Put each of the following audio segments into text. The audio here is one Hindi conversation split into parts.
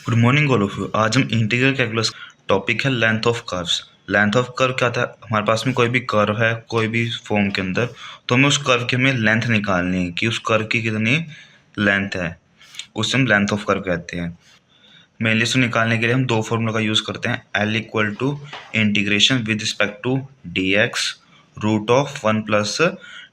Good morning all of you. आज हम इंटीग्रल कैलकुलस टॉपिक है length of curves. Length of curve क्या था? हमारे पास में कोई भी कर्व है कोई भी फॉर्म के अंदर, तो हमें उस कर्व की हमें लेंथ निकालनी है कि उस कर्व की कितनी लेंथ है, उससे हम लेंथ ऑफ कर्व कहते हैं। मेनली इसको निकालने के लिए हम दो फॉर्मूला का यूज़ करते हैं। L equal to integration with respect to d x root of 1 plus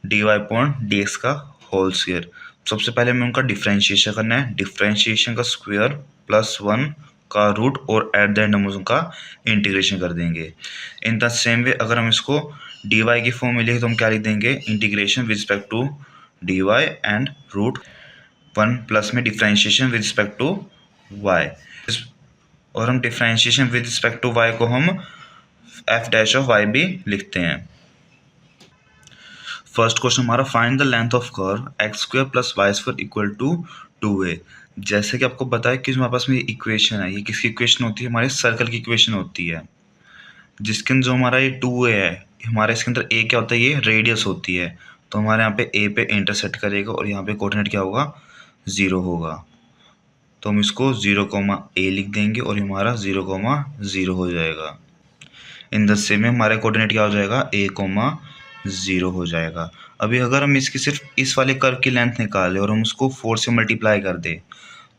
d y point d x का होल स्क्वेयर। सबसे पहले हमें उनका डिफ्रेंशिएशन करना है। डिफ्रेंशिएशन का स्क्वायर प्लस 1 का रूट और एट द एंड हम उनका इंटीग्रेशन कर देंगे। इन द सेम वे अगर हम इसको डी वाई की फॉर्म में लिखे तो हम क्या लिख देंगे? Integration with respect to d y and root 1 plus में differentiation with respect to y, और हम differentiation with respect to y को हम एफ डैश ऑफ वाई भी लिखते हैं। फर्स्ट क्वेश्चन हमारा, find the length of curve x square plus y square equal to 2a। जैसे कि आपको पता है कि हमारे पास में इक्वेशन है, ये किसकी इक्वेशन होती है? हमारे सर्कल की इक्वेशन होती है, जिसके अंदर जो हमारा ये 2a है, हमारे इसके अंदर a क्या होता है? ये रेडियस होती है। तो हमारे यहाँ पे a पे इंटरसेक्ट करेगा और यहाँ पे कोऑर्डिनेट क्या होगा? 0 होगा। तो हम इसको 0, a लिख देंगे और हमारा 0, 0 हो जाएगा। इन द सेम में हमारा कोऑर्डिनेट क्या हो जाएगा? a, 0 हो जाएगा। अभी अगर हम इसकी सिर्फ इस वाले कर्व की लेंथ निकालें और हम उसको 4 से मल्टीप्लाई कर दें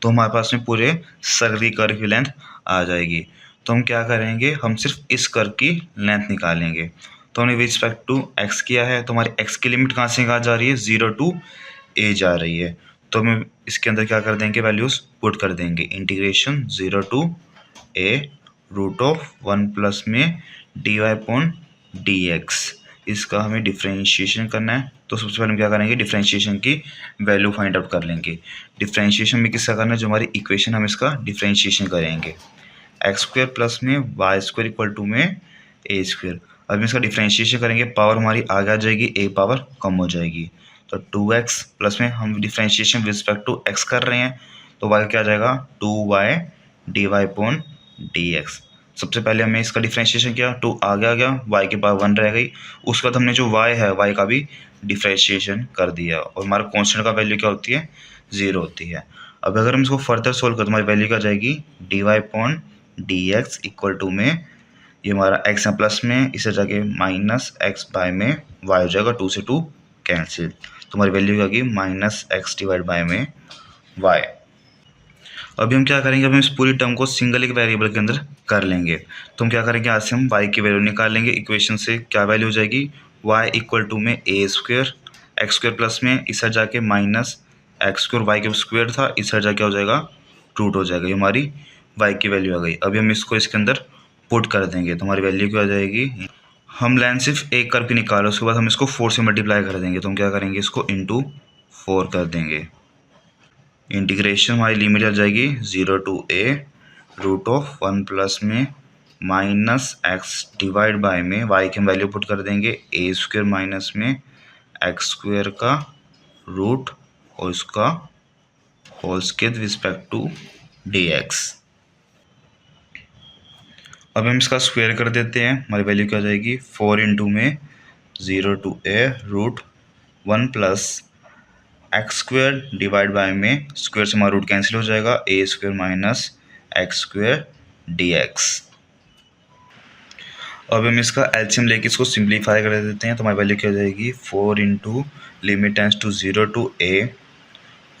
तो हमारे पास में पूरे सर्कल की कर्व की लेंथ आ जाएगी। तो हम क्या करेंगे? हम सिर्फ इस कर्व की लेंथ निकालेंगे। तो हमने विद रिस्पेक्ट टू एक्स किया है, तो हमारी एक्स की लिमिट कहाँ से कहाँ जा रही है? 0 to a जा रही है। तो हम इसके अंदर क्या कर देंगे? वैल्यूज़ पुट कर देंगे। Integration 0 to a root of 1 plus में d y point d x, इसका हमें डिफ्रेंशिएशन करना है। तो सबसे पहले हम क्या करेंगे? डिफ्रेंशिएशन की वैल्यू फाइंड आउट कर लेंगे। डिफ्रेंशिएशन में किसका करना है? जो हमारी इक्वेशन हम इसका डिफ्रेंशिएशन करेंगे। एक्स स्क्वायर प्लस में वाई स्क्वायर इक्वल टू में ए स्क्वायर। अब हम इसका डिफ्रेंशिएशन करेंगे, पावर हमारी आगे आ जाएगी, ए पावर कम हो जाएगी। तो 2x प्लस में हम differentiation with respect to x कर रहे हैं, तो y क्या आ जाएगा? 2y d y point d x. सबसे पहले हमने इसका डिफ्रेंशिएशन किया, 2 आगे आ गया, y की पावर 1 रह गई। उसके बाद हमने जो y है y का भी डिफ्रेंशिएशन कर दिया और हमारा कांस्टेंट का वैल्यू क्या होती है? 0 होती है। अब अगर हम इसको फर्दर सोल्व करें तो हमारी वैल्यू क्या जाएगी? D y point d x equal to में ये हमारा x है प्लस में, इसे जाके माइनस एक्स बाय में y हो जाएगा, 2 से 2 कैंसिल। तो हमारी वैल्यू क्या होगी? माइनस एक्स डिवाइड बाय में y। अभी हम क्या करेंगे? अभी हम इस पूरी टर्म को सिंगल एक वेरिएबल के अंदर कर लेंगे। तो हम क्या करेंगे? आज से हम y की वैल्यू निकाल लेंगे। इक्वेशन से क्या वैल्यू हो जाएगी? y इक्वल टू में a square x square plus में इस साइड जाके माइनस एक्स स्क्वायर, y के स्क्वायर था, इस साइड जाके हो जाएगा रूट हो जाएगा। ये हमारी y की वैल्यू आ गई। अभी हम इसको इसके अंदर पुट कर देंगे तो हमारी वैल्यू क्या आ जाएगी? हम लेंथ सिर्फ एक करके निकालो, उसके बाद हम इसको 4 से मल्टीप्लाई कर देंगे। तो हम क्या करेंगे? इसको इंटू 4 कर देंगे। इंटीग्रेशन हमारी लिमिट आ जाएगी 0 to a root of 1 plus में माइनस एक्स डिवाइड बाय में y की वैल्यू पुट कर देंगे, a स्क्वायर माइनस में एक्स स्क्वायर का रूट और इसका whole square respect to dx। अब हम इसका स्क्वायर कर देते हैं, हमारी वैल्यू क्या आ जाएगी? 4 इंटू में 0 to a root 1 plus x square divide by में स्क्वायर से हमारा रूट कैंसिल हो जाएगा, a square minus x square d x. अब हम इसका एलसीएम लेके इसको सिंप्लीफाई कर देते हैं तो हमारी वैल्यू क्या हो जाएगी? 4 into limit tends to 0 to a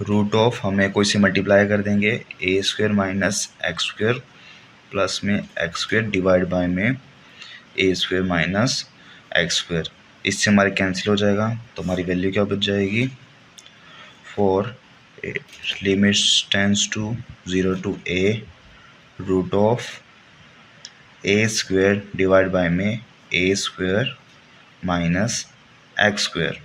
root of, हमें कोई से मल्टीप्लाई कर देंगे, a square minus x square plus में एक्स स्क्वायर डिवाइड बाय में a square minus x square. इससे हमारे कैंसिल हो जाएगा तो हमारी वैल्यू क्या बच जाएगी? 4 limit tends to 0 to a root of a square divide by में a square minus x square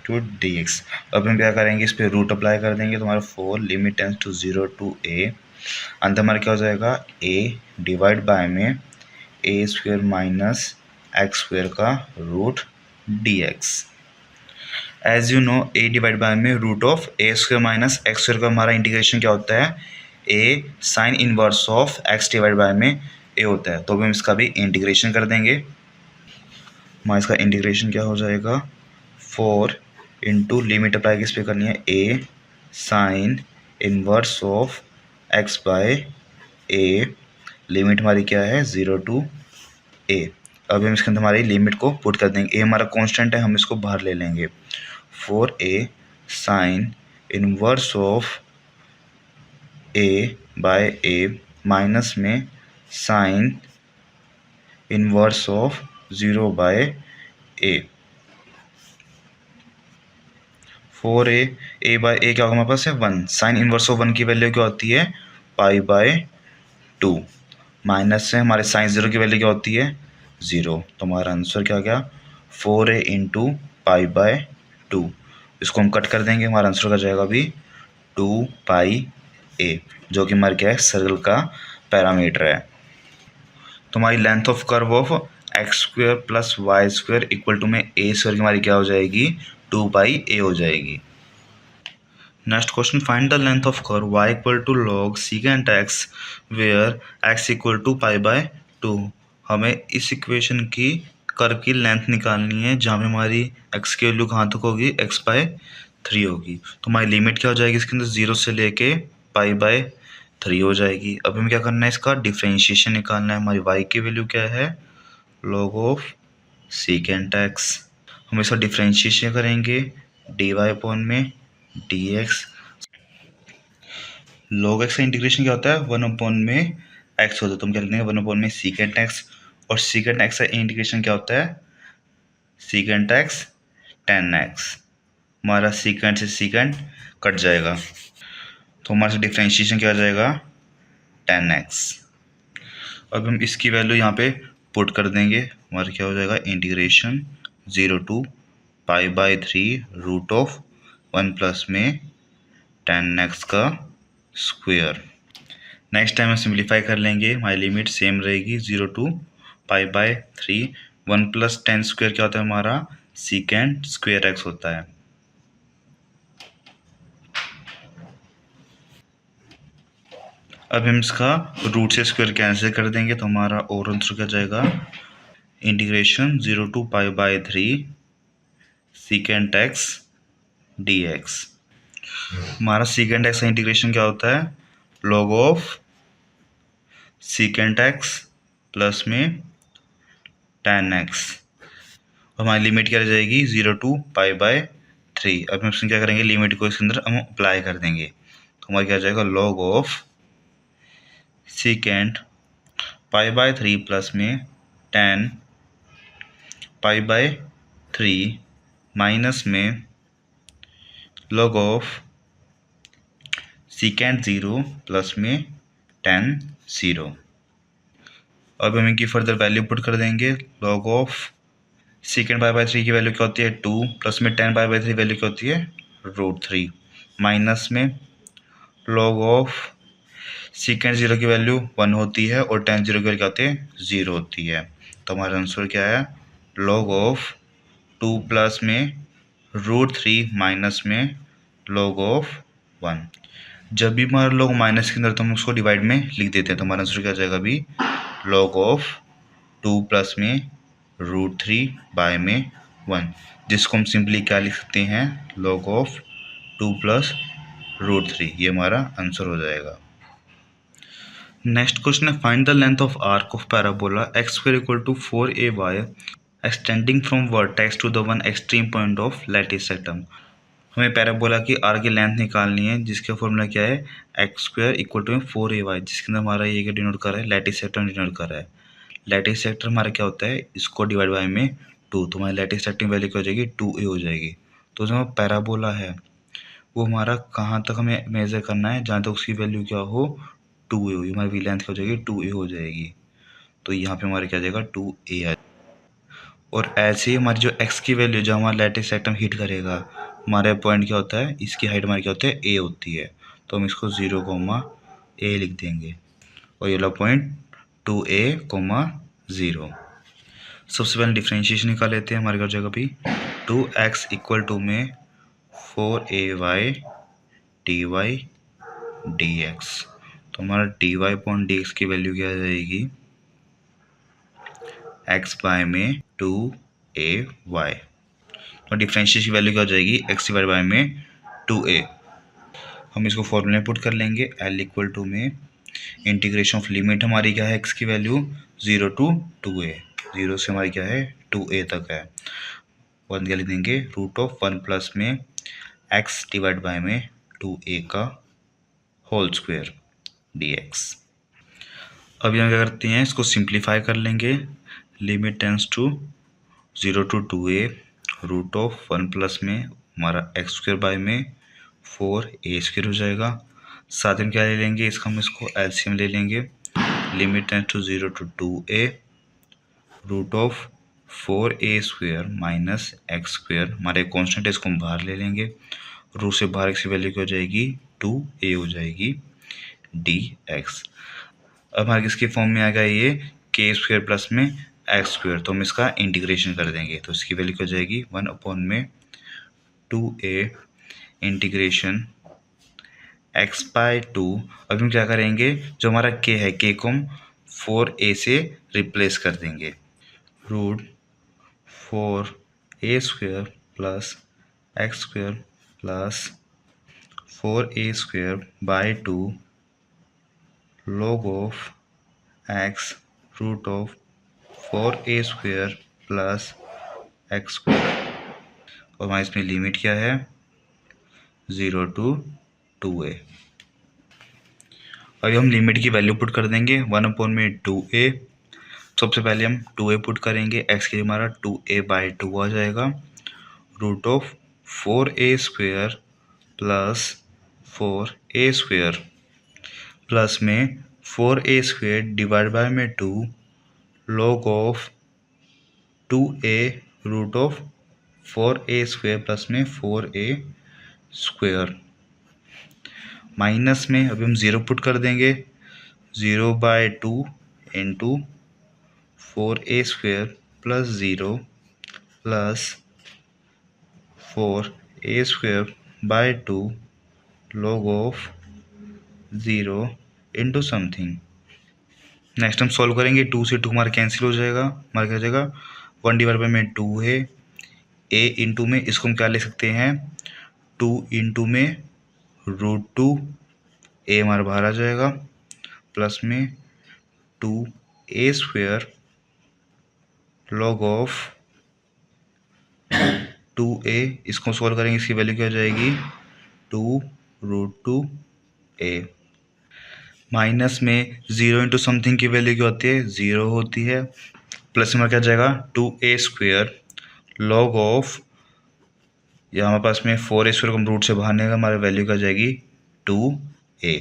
to d x. अब हम क्या करेंगे? इस पर रूट अप्लाई कर देंगे तो हमारा 4 limit tends to 0 to a, अंदर हमारा क्या हो जाएगा? a डिवाइड बाय में a square minus x square का root d x. As you know a divide by में root of a square minus x square का हमारा इंटीग्रेशन क्या होता है? a sine inverse of x divide by में a होता है। तो अब हम इसका भी इंटीग्रेशन कर देंगे। हमारा इसका इंटीग्रेशन क्या हो जाएगा? 4 इंटू लिमिट अप्लाई किस पे करनी है? a sine inverse of x by a, limit हमारी क्या है 0 to a। अब हम इसके अंदर हमारी लिमिट को पुट कर देंगे। ए हमारा कांस्टेंट है, हम इसको बाहर ले लेंगे। 4a sine inverse of a by a minus में sine inverse of 0 by a. 4a by a क्या होगा हमारे पास है 1। साइन इनवर्स ऑफ 1 की वैल्यू क्या होती है पाई बाय 2, माइनस से हमारे साइन 0 की वैल्यू क्या होती है 0। तो हमारा आंसर क्या गया 4a इंटू पाई बाय 2। इसको हम कट कर देंगे, हमारा आंसर का जाएगा अभी 2 पाई ए, जो कि हमारे क्या है सर्कल का पैरामीटर है। तो हमारी length of curve of x square plus y square equal to में ए स्क्वायर की हमारी क्या हो जाएगी 2 पाई ए हो जाएगी। Next question, find the length of curve y equal टू log secant x where x equal टू पाई बाय 2। हमें इस इक्वेशन की कर्व की लेंथ निकालनी है जहाँ पे हमारी x की वैल्यू कहाँ तक होगी x बाय 3 होगी। तो हमारी लिमिट क्या हो जाएगी इसके अंदर 0 से लेके पाई बाय 3 हो जाएगी। अब हमें क्या करना है इसका डिफ्रेंशिएशन निकालना है। हमारी y की वैल्यू क्या है log ऑफ secant x। हम इसका डिफ्रेंशिएशन करेंगे dy अपॉन में dx। log x का इंटीग्रेशन क्या होता है 1 अपॉन में x होता है, तो हम क्या लिखेंगे 1 अपॉन में secant x। और secant x का इंटीग्रेशन क्या होता है secant x tan x। हमारा secant से secant कट जाएगा, तो हमारे से डिफ्रेंशिएशन क्या हो जाएगा tan x। अब हम इसकी वैल्यू यहाँ पे पुट कर देंगे, हमारा क्या हो जाएगा integration 0 to pi by 3 root of 1 plus में tan x का स्क्वायर। नेक्स्ट टाइम हम सिंप्लीफाई कर लेंगे, हमारी लिमिट सेम रहेगी 0 to pi by 3। 1 plus tan square क्या होता है हमारा secant स्क्वायर x होता है। अब हम इसका रूट से स्क्वायर कैंसिल कर देंगे, तो हमारा और आंसर क्या जाएगा integration 0 to pi by 3 secant x dx। हमारा secant x का इंटीग्रेशन क्या होता है log of secant x plus में tan x। हमारी लिमिट क्या रह जाएगी 0 to पाई बाय 3। अब हम इसमें क्या करेंगे लिमिट को इसके अंदर हम अप्लाई कर देंगे, तो हमारा क्या जाएगा log of secant pi by 3 plus में tan पाई बाय 3 माइनस में log ऑफ secant 0 प्लस में tan 0। अब हम इनकी फर्दर वैल्यू पुट कर देंगे। log of secant pi by 3 की वैल्यू क्या होती है 2 प्लस में tan पाई बाय 3 वैल्यू क्या होती है √3 माइनस में log ऑफ secant 0 की वैल्यू 1 होती है और tan 0 की वैल्यू क्या होती है 0 होती है। तो हमारा आंसर क्या है log ऑफ 2 प्लस में √3 माइनस में log ऑफ 1। जब भी हमारा log माइनस के अंदर तो हम उसको डिवाइड में लिख देते हैं, तो हमारा आंसर क्या जाएगा अभी log ऑफ 2 प्लस में √3 बाय में 1, जिसको हम सिंपली क्या लिख सकते हैं log ऑफ 2 प्लस √3। ये हमारा आंसर हो जाएगा। नेक्स्ट क्वेश्चन है find the length of arc of parabola x square equal to 4ay extending from vertex to the one extreme point of latus rectum. हमें पैराबोला की आर्क की लेंथ निकालनी है, जिसका फॉर्मूला क्या है x square equal to 4ay, जिसके अंदर हमारा ये क्या डिनोट कर रहा है लैटिस सेक्टम डिनोट कर रहा है। लैटिस सेक्टर हमारा क्या होता है इसको डिवाइड बाय में 2, तो हमारी लैटिस सेक्टर वैल्यू क्या हो जाएगी 2a हो जाएगी। तो जो पैराबोला है वो हमारा कहाँ तक हमें मेजर करना है जहाँ तक उसकी वैल्यू क्या हो 2a होगी, हमारी वी लेंथ क्या हो जाएगी 2a हो जाएगी। तो यहाँ पे हमारे क्या जाएगा 2a आ। और ऐसे ही हमारी जो x की वैल्यू जो हमारा लैटिस सेक्टम हिट करेगा हमारे पॉइंट क्या होता है इसकी हाइट हमारी क्या होती है a होती है, तो हम इसको 0, a लिख देंगे और ये वाला पॉइंट 2a, 0। सबसे पहले डिफ्रेंशिएशन निकाल लेते हैं, हमारे क्या हो जाएगा अभी 2x इक्वल टू में 4ay dy dx। तो हमारा dy अपॉन dx की वैल्यू क्या आ जाएगी x बाय में 2ay और डिफ्रेंशिएशन की वैल्यू क्या हो जाएगी x डिवाइड बाय में 2a। हम इसको फॉर्मूले पुट कर लेंगे। L इक्वल टू में इंटीग्रेशन ऑफ लिमिट हमारी क्या है, एक्स की वैल्यू 0 to 2a, 0 से हमारी क्या है 2a तक है। 1 क्या लिख देंगे, रूट ऑफ 1 प्लस में x डिवाइड बाय में 2a का होल स्क्वायर dx। अब यहाँ क्या करते हैं, इसको सिंप्लीफाई कर लेंगे। Limit tends to 0 to 2a, root of 1 plus में हमारा एक्स स्क्वायर बाय में 4a स्क्वायर हो जाएगा। साथ में क्या ले लेंगे, हम इसको एलसीएम ले लेंगे। Limit tends to 0 to 2a, root of 4a square minus x square, हमारे कॉन्स्टेंट है, इसको हम बाहर ले लेंगे। रूट से बाहर एक्स की वैल्यू क्या हो जाएगी, 2a हो जाएगी dx। अब हमारे किसके फॉर्म में आएगा ये, के स्क्वायर प्लस में एक्स स्क्वायर, तो हम इसका इंटीग्रेशन कर देंगे। तो इसकी वैल्यू क्या हो जाएगी, 1 अपॉन में 2a इंटीग्रेशन x बाय 2। अब हम क्या करेंगे, जो हमारा k है, k को हम 4a से रिप्लेस कर देंगे। Root 4a square plus x square plus 4a square by 2 log of x root of 4a square plus x square. और हमारे इसमें लिमिट क्या है, 0 to 2a। अभी हम लिमिट की वैल्यू पुट कर देंगे, 1 अपॉन में 2a। सबसे पहले हम 2a पुट करेंगे, x के लिए हमारा 2a बाई 2 आ जाएगा। Root of 4a square plus 4a square plus में 4a स्क्वायर डिवाइड बाय में 2 log of 2a root of 4a square plus में 4a स्क्वायर। माइनस में अभी हम 0 पुट कर देंगे, 0 by 2 into 4a square plus 0 plus 4a square by 2 log of 0 into something. Next हम सॉल्व करेंगे, 2 से 2 हमारा कैंसिल हो जाएगा, हमारा क्या हो जाएगा 1 डिवाइड बाय में 2 है, a इंटू में इसको हम क्या ले सकते हैं 2 इंटू में रूट 2, a हमारा बाहर आ जाएगा, प्लस में 2a square log of 2a, इसको सॉल्व करेंगे, इसकी वैल्यू क्या हो जाएगी 2 रूट 2a। माइनस में 0 इंटू समथिंग की वैल्यू क्या होती है 0 होती है, प्लस में क्या जाएगा 2a स्क्वायर log ऑफ, या हमारे पास में 4a स्क्वायर को हम रूट से बाहर निकालेंगे, हमारी वैल्यू क्या जाएगी 2a।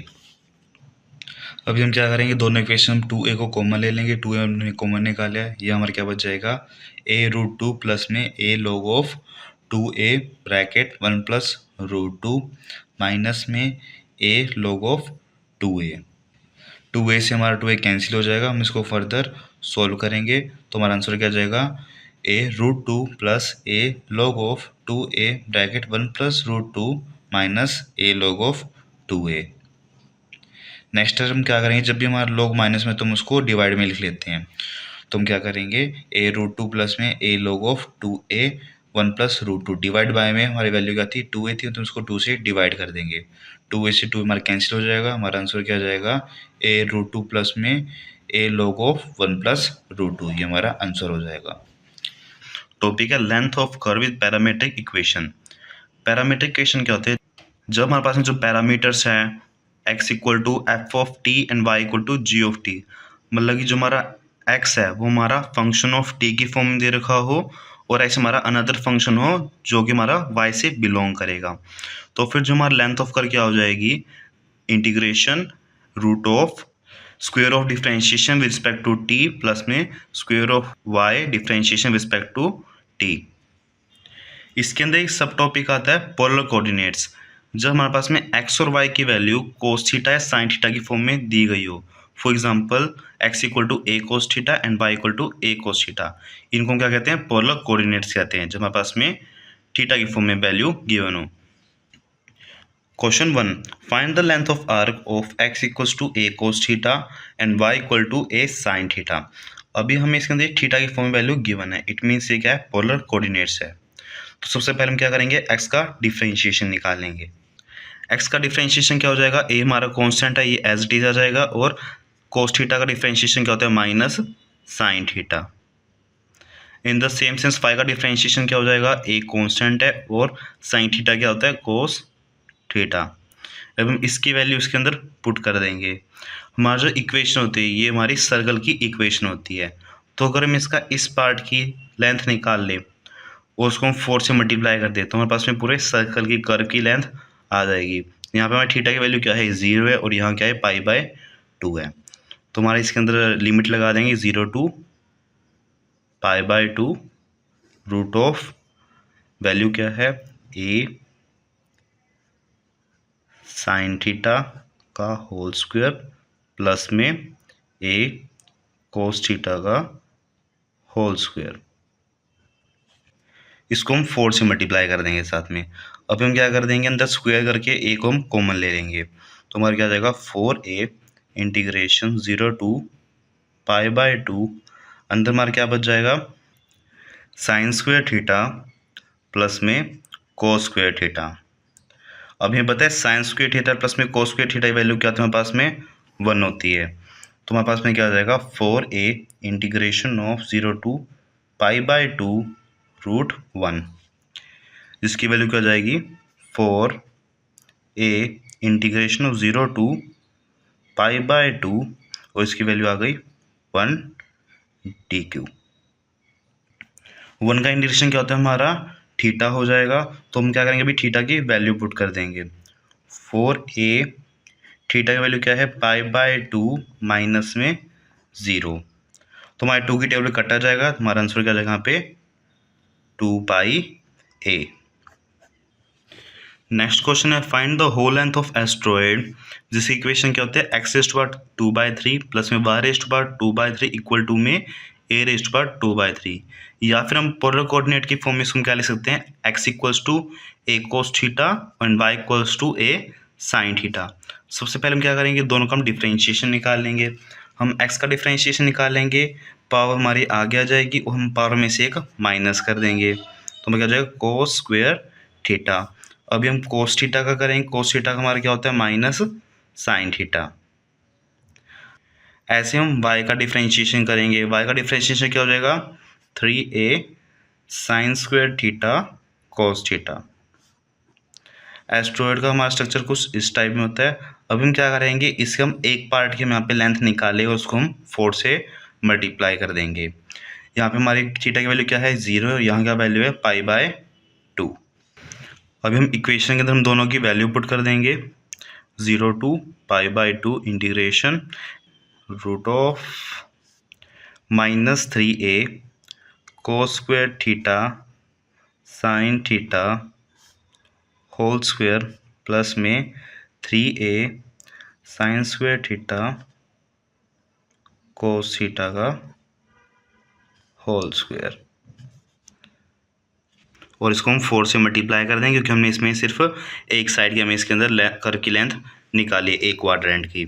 अभी हम क्या करेंगे, दोनों इक्वेशन हम 2a को कॉमन ले लेंगे, 2a हमने कॉमन निकाला है, ये हमारा क्या बच जाएगा a रूट 2 प्लस में a log of 2a bracket 1 plus root 2 minus में a log of 2a। 2a से हमारा 2a कैंसिल हो जाएगा, हम इसको फर्दर सॉल्व करेंगे तो हमारा आंसर क्या जाएगा a root 2 plus a log of 2a bracket 1 plus root 2 minus a log of 2a। Next हम क्या करेंगे, जब भी हमारा log माइनस में तो हम उसको डिवाइड में लिख लेते हैं, तो हम क्या करेंगे a रूट 2 प्लस में a log of 2a 1 plus root 2 divide by में हमारी वैल्यू क्या थी 2a थी, तो उसको 2 से डिवाइड कर देंगे, 2a से 2 हमारा कैंसिल हो जाएगा, हमारा आंसर क्या जाएगा a रूट 2 प्लस में a log of 1 plus root 2, ये हमारा आंसर हो जाएगा। टॉपिक है length of curve with parametric equation. Parametric equation क्या होते हैं, जब हमारे पास में जो पैरामीटर्स हैं x equal to f of t and y equal to g of t, मतलब कि जो हमारा x है वो हमारा फंक्शन ऑफ t की फॉर्म में दे रखा हो और x हमारा अनदर फंक्शन हो जो कि हमारा y से बिलोंग करेगा, तो फिर जो हमारा लेंथ ऑफ कर्व क्या हो जाएगी integration root of square of differentiation with respect to t plus में square of y differentiation with respect to t। इसके अंदर एक सब टॉपिक आता है पोलर कोऑर्डिनेट्स। जब हमारे पास में x और y की वैल्यू कोस थीटा या साइन थीटा की फॉर्म में दी गई हो, for example x equal to a cos theta and y equal to a cos theta, इनको हम क्या कहते हैं पोलर कोऑर्डिनेट्स कहते हैं, जब हमारे पास में थीटा की फॉर्म में वैल्यू गिवन हो। Question 1, find the length of arc of x equals to a cos theta and y equal to a sine theta. अभी हमें इसके अंदर थीटा की फॉर्म में वैल्यू गिवन है, इट मीन्स ये क्या है पोलर कोऑर्डिनेट्स है। तो सबसे पहले हम क्या करेंगे x का डिफरेंशिएशन निकालेंगे। एक्स का डिफ्रेंशिएशन क्या हो जाएगा, ए हमारा कांस्टेंट है, ये एज इट इज आ जाएगा, और कोस थीटा का डिफ्रेंशिएशन क्या होता है, minus sine theta. In the same sense phi का डिफ्रेंशिएशन क्या हो जाएगा, ए कांस्टेंट है और साइन थीटा क्या होता है, कोस थीटा। अब हम इसकी वैल्यू इसके अंदर पुट कर देंगे। हमारा जो इक्वेशन होती है ये हमारी सर्कल की इक्वेशन होती है। तो अगर हम इसका इस पार्ट की लेंथ निकाल लें और उसको हम 4 से मल्टीप्लाई कर दें तो हमारे पास में पूरे सर्कल की कर्व की लेंथ आ जाएगी। यहाँ पे हमारे थीटा की वैल्यू क्या है, 0 है, और यहाँ क्या है, पाई/2 है। तो हमारे इसके अंदर लिमिट लगा देंगे 0 to pi root of value क्या है, ए साइन थीटा का होल स्क्वायर प्लस में ए कोस थीटा का होल स्क्वायर। इसको हम 4 से मल्टीप्लाई कर देंगे साथ में। अब हम क्या कर देंगे, अंदर स्क्वायर करके ए को हम कॉमन ले लेंगे तो हमारा क्या आ जाएगा, 4a इंटीग्रेशन 0 टू पाई/2 अंदर हमारा क्या बच जाएगा, साइन स्क्वायर थीटा प्लस में कोस स्क्वायर थीटा। अब हमें पता है साइन स्क्वायर थीटा प्लस में कोस स्क्वायर थीटा की वैल्यू क्या होती है हमारे पास में, 1 होती है। तो हमारे पास में क्या आ जाएगा, 4a integration of 0 to pi root 1, जिसकी वैल्यू क्या आ जाएगी, 4a इंटीग्रेशन ऑफ 0 टू पाई/2 और इसकी वैल्यू आ गई 1 dq। 1 का इंटीग्रेशन क्या होता है हमारा, थीटा हो जाएगा। तो हम क्या करेंगे, अभी थीटा की वैल्यू पुट कर देंगे। 4a थीटा की वैल्यू क्या है, पाई/2 माइनस में 0। तो हमारे 2 की टेबल कटा जाएगा, हमारा आंसर क्या आ जाएगा यहाँ पे 2πa। नेक्स्ट क्वेश्चन है, find the whole length of astroid. जिसकी इक्वेशन क्या होते हैं, x⁻2/3 प्लस में y⁻2/3 इक्वल टू में a⁻2/3। या फिर हम पोलर कोऑर्डिनेट की फॉर्म में इसको क्या लिख सकते हैं, x = a cos theta and y = a sin theta. सबसे पहले हम क्या करेंगे, दोनों का हम डिफ्रेंशिएशन निकाल लेंगे। हम x का डिफ्रेंशिएशन निकाल लेंगे, पावर हमारी आगे आ जाएगी और हम पावर में से एक माइनस कर देंगे तो हमें क्या जाएगा, कोस स्क्वायर थीटा। अभी हम कोस थीटा का करेंगे, कोस थीटा का हमारा क्या होता है, माइनस साइन थीटा। ऐसे हम y का डिफ्रेंशिएशन करेंगे, y का डिफ्रेंशिएशन क्या हो जाएगा, 3a sine square theta cos theta. Asteroid का हमारा स्ट्रक्चर कुछ इस टाइप में होता है। अभी हम क्या करेंगे, इसके हम एक पार्ट की हम यहाँ पे लेंथ निकाले और उसको हम 4 से मल्टीप्लाई कर देंगे। यहाँ पे हमारी थीटा की वैल्यू क्या है, 0 है, और यहाँ क्या वैल्यू है, पाई/2। अभी हम इक्वेशन के अंदर हम दोनों की वैल्यू पुट कर देंगे। 0 to pi integration root of -3a cos square theta sine theta whole square plus में 3a sine square theta cos theta का होल स्क्वायर, और इसको हम 4 से मल्टीप्लाई कर देंगे क्योंकि हमने इसमें सिर्फ एक साइड की हमें इसके अंदर कर्व की लेंथ निकाली है, एक क्वाड्रेंट की।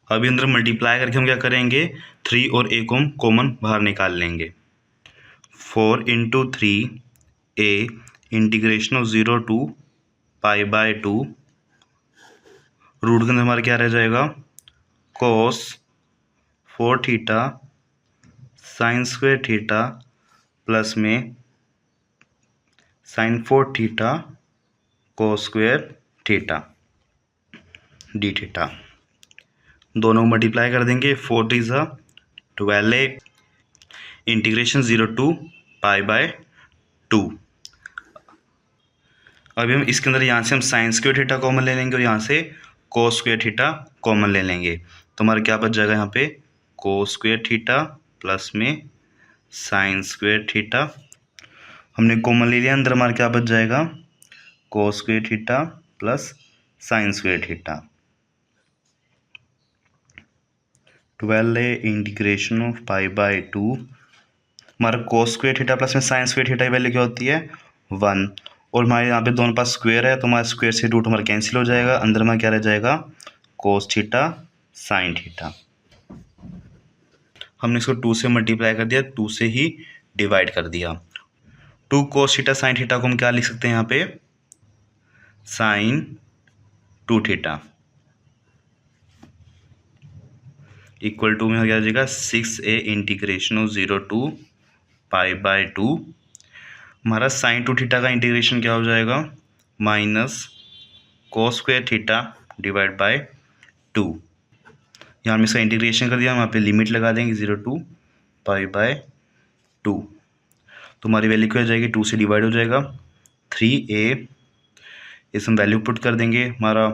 अभी अंदर मल्टीप्लाई करके हम क्या करेंगे, 3 और a को हम कॉमन बाहर निकाल लेंगे। 4 × 3a integration of 0 to pi root के अंदर हमारा क्या रह जाएगा, cos 4 theta sine square theta plus में sine 4 theta cos square theta d theta. दोनों को मल्टीप्लाई कर देंगे, 4 × 12a इंटीग्रेशन 0 टू पाई/2। अभी हम इसके अंदर यहाँ से हम साइन स्क्वायर थीटा कॉमन ले लेंगे और यहाँ से कोस स्क्वायर थीटा कॉमन ले लेंगे तो हमारा क्या बच जाएगा, यहाँ पे कोस स्क्वायर थीटा प्लस में साइन स्क्वायर थीटा। हमने कॉमन ले लिया, अंदर हमारा क्या बच जाएगा, cos square theta plus sine square theta. 12a integration of pi हमारा कोस स्क्वायर थीटा प्लस में साइन स्क्वायर थीटा की वैल्यू क्या होती है, 1, और हमारे यहाँ पे दोनों पास स्क्वायर है तो हमारा स्क्वायर से रूट हमारा कैंसिल हो जाएगा। अंदर हमारा क्या रह जाएगा, कोस थीटा साइन थीटा। हमने इसको 2 से मल्टीप्लाई कर दिया, 2 से ही डिवाइड कर दिया। 2 कोस थीटा साइन थीटा को हम क्या लिख सकते हैं, यहाँ पे साइन 2 थीटा इक्वल टू में हो जाएगा 6a इंटीग्रेशन ऑफ 0 टू π/2। हमारा साइन 2 थीटा का इंटीग्रेशन क्या हो जाएगा, minus cos square theta divide by 2। यहाँ हम इसका इंटीग्रेशन कर दिया, वहाँ पे लिमिट लगा देंगे 0 टू π/2। तो हमारी वैल्यू क्या हो जाएगी, 2 से डिवाइड हो जाएगा 3a। इस हम वैल्यू पुट कर देंगे। हमारा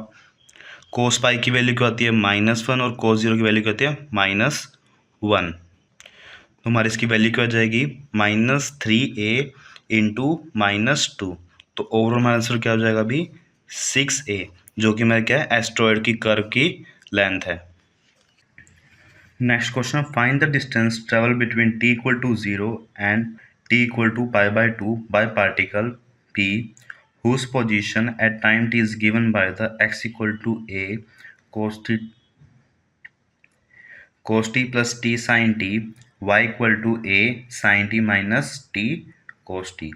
cos पाई की वैल्यू क्या होती है, -1 और cos 0 की वैल्यू क्या होती है, -1। तो हमारी इसकी वैल्यू क्या हो जाएगी, -3a इंटू -2। तो ओवरऑल हमारा आंसर क्या हो जाएगा अभी, 6a, जो कि मेरा क्या है, एस्ट्रॉयड की कर्व की लेंथ है। Next question, find the distance travel between t equal to 0 and t equal to π/2 by particle p whose position at time t is given by the x equal to a cos t plus t sin t, y equal to a sin t minus t cos t।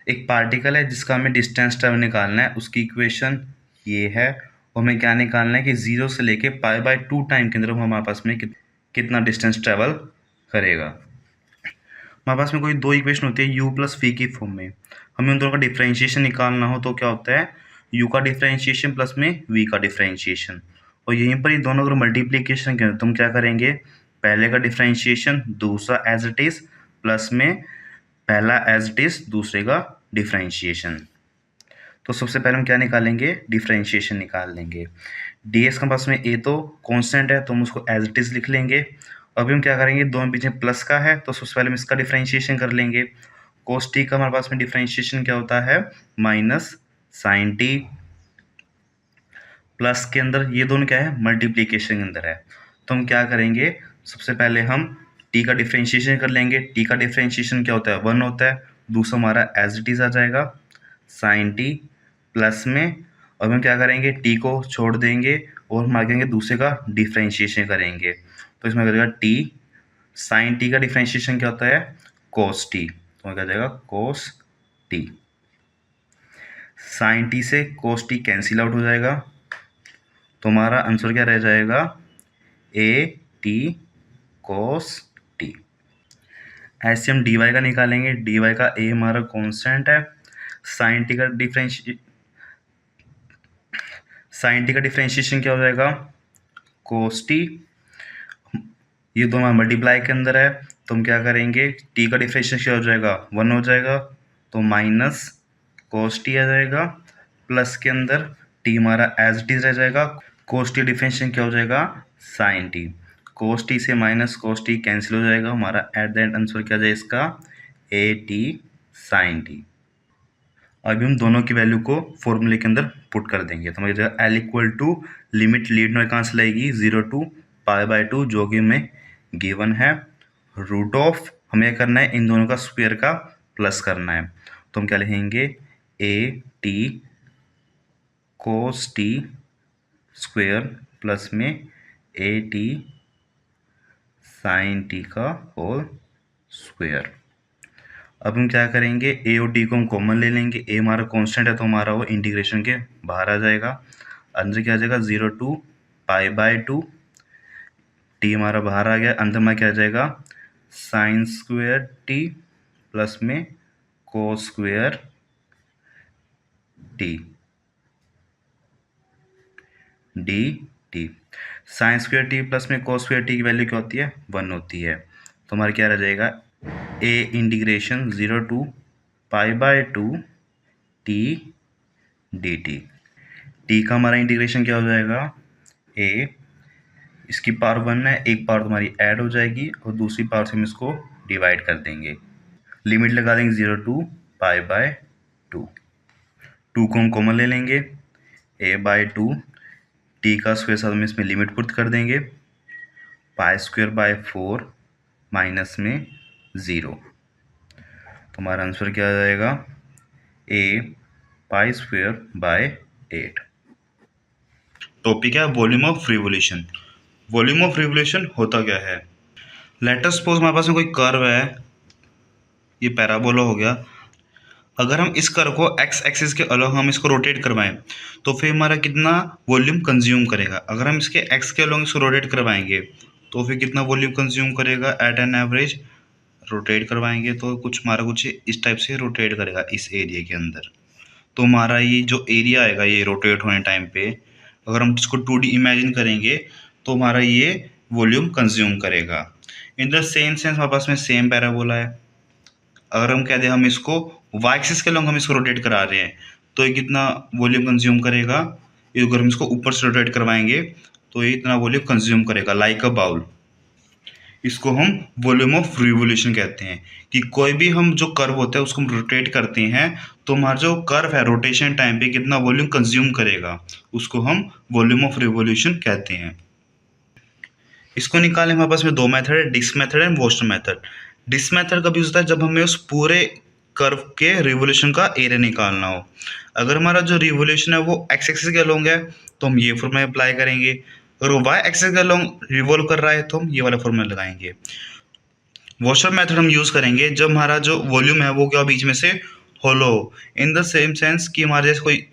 एक पार्टिकल है जिसका हमें डिस्टेंस ट्रेवल निकालना है, उसकी इक्वेशन ये है, और हमें क्या निकालना है कि 0 से लेके π/2 टाइम के अंदर हमारे पास में कितना डिस्टेंस ट्रेवल करेगा। हमारे पास में कोई दो इक्वेशन होती है u प्लस वी की फॉर्म में, हमें उन दोनों का डिफरेंशिएशन निकालना हो तो क्या होता है, u का डिफरेंशिएशन प्लस में v का डिफरेंशिएशन, और यहीं पर ये दोनों अगर मल्टीप्लीकेशन करें तो हम क्या करेंगे, पहले का डिफरेंशिएशन दूसरा एज इट इज प्लस में पहला एज इट इज दूसरे का डिफरेंशिएशन। तो सबसे पहले हम क्या निकालेंगे, डिफरेंशिएशन निकाल लेंगे। ds का पास में a तो कांस्टेंट है तो हम उसको एज इट इज लिख लेंगे। अभी हम क्या करेंगे, दोनों बीच में प्लस का है तो सबसे पहले हम इसका डिफरेंशिएशन कर लेंगे। cos t का हमारे पास में डिफरेंशिएशन क्या होता है, माइनस साइन t, प्लस के अंदर ये दोनों क्या है, मल्टीप्लीकेशन के अंदर है। तो हम क्या करेंगे, सबसे पहले हम t का डिफरेंशिएशन कर लेंगे। t का डिफरेंशिएशन क्या होता है, 1 होता है। दूसरा हमारा एज इट इज आ जाएगा साइन t प्लस में, और हम क्या करेंगे, t को छोड़ देंगे और हम आगे दूसरे का डिफरेंशिएशन करेंगे। तो इसमें करेगा t साइन t का डिफरेंशिएशन क्या होता है, cos t, तो क्या जाएगा cos t। साइन t से cos t कैंसिल आउट हो जाएगा, तो हमारा आंसर क्या रह जाएगा, a t cos t। ऐसे हम dy का निकालेंगे। dy का a हमारा कांस्टेंट है, साइन t का डिफरेंशिएशन क्या हो जाएगा, cos t। ये दोनों मल्टीप्लाई के अंदर है तो हम क्या करेंगे, t का डिफरेंशिएशन क्या हो जाएगा, 1 हो जाएगा, तो माइनस cos t आ जाएगा, प्लस के अंदर t हमारा एज इट इज रह जाएगा। cos t डिफरेंशिएशन क्या हो जाएगा, sin t। cos t से माइनस cos t कैंसिल हो जाएगा, हमारा एट द एंड आंसर क्या जाए इसका, a t sin t। अभी हम दोनों की वैल्यू को फॉर्मूले के अंदर पुट कर देंगे। तो हमारी L equal to limit lead में कहाँ से लाएगी, 0 टू π/2, जो कि हमें गिवन है। रूट ऑफ हमें करना है, इन दोनों का स्क्वायर का प्लस करना है। तो हम क्या लिखेंगे, a t cos t square plus में a t sin t का होल स्क्वायर। अब हम क्या करेंगे, a और t को हम कॉमन ले लेंगे। a हमारा कांस्टेंट है तो हमारा वो इंटीग्रेशन के बाहर आ जाएगा। अंदर क्या आ जाएगा, 0 टू π/2, t हमारा बाहर आ गया। अंदर में क्या आ जाएगा, साइन स्क्वायर t प्लस में cos square t d T. Sine square T plus में कोस स्क्वायर टी की वैल्यू क्या होती है, 1 होती है। तो हमारा क्या रह जाएगा, a integration 0 to π/2 t d t. T का हमारा इंटीग्रेशन क्या हो जाएगा, a, इसकी पावर 1 है, एक पावर तुम्हारी ऐड हो जाएगी और दूसरी पावर से हम इसको डिवाइड कर देंगे। लिमिट लगा देंगे 0 टू π/2। 2 को हम कॉमन ले लेंगे, a/2 टी का स्क्वायर साथ में इसमें लिमिट पुट कर देंगे, π² 4 माइनस में 0। तो हमारा आंसर क्या आ जाएगा, a π² 8। टॉपिक है volume of revolution. Volume of revolution होता क्या है, लेट अस सपोज हमारे पास में कोई कर्व है, ये पैराबोला हो गया। अगर हम इस कर्व को एक्स एक्सिस के अलॉन्ग हम इसको रोटेट करवाएं तो फिर हमारा कितना वॉल्यूम कंज्यूम करेगा। अगर हम इसके एक्स के अलॉन्ग इसको रोटेट करवाएंगे तो फिर कितना वॉल्यूम कंज्यूम करेगा एट एन एवरेज। रोटेट करवाएंगे तो कुछ हमारा कुछ इस टाइप से रोटेट करेगा इस एरिया के अंदर। तो हमारा ये जो एरिया आएगा ये रोटेट होने टाइम पे, अगर हम इसको 2D इमेजिन करेंगे तो हमारा ये वॉल्यूम कंज्यूम करेगा। इन द सेम सेंस हमारे पास में सेम पैराबोला है। अगर हम कह दें हम इसको वाई एक्सिस के लॉन्ग हम इसको रोटेट करा रहे हैं तो ये कितना वॉल्यूम कंज्यूम करेगा। ये अगर हम इसको ऊपर से रोटेट करवाएंगे तो ये इतना वॉल्यूम कंज्यूम करेगा लाइक अ बाउल। इसको हम वॉल्यूम ऑफ रिवोल्यूशन कहते हैं कि कोई भी हम जो कर्व होता है उसको हम रोटेट करते हैं तो हमारा जो कर्व है रोटेशन टाइम पे कितना वॉल्यूम कंज्यूम करेगा, उसको हम वॉल्यूम ऑफ रिवोल्यूशन कहते हैं। इसको निकालने हमारे पास में दो मेथड है, disc method and washer method. Disc method कब यूज होता है जब हमें उस पूरे कर्व के रिवोल्यूशन का एरिया निकालना हो। अगर हमारा जो रिवोल्यूशन है वो एक्स एक्सिस के अलोंग है तो हम ये फॉर्मूला अप्लाई करेंगे। अगर वो वाई एक्सिस के अलोंग रिवॉल्व कर रहा है तो हम ये वाला फॉर्मूला लगाएंगे। वॉशर मेथड हम यूज करेंगे जब हमारा जो वॉल्यूम है वो क्या बीच में से होलो इन द सेम सेंस कि हमारे जैसे कोई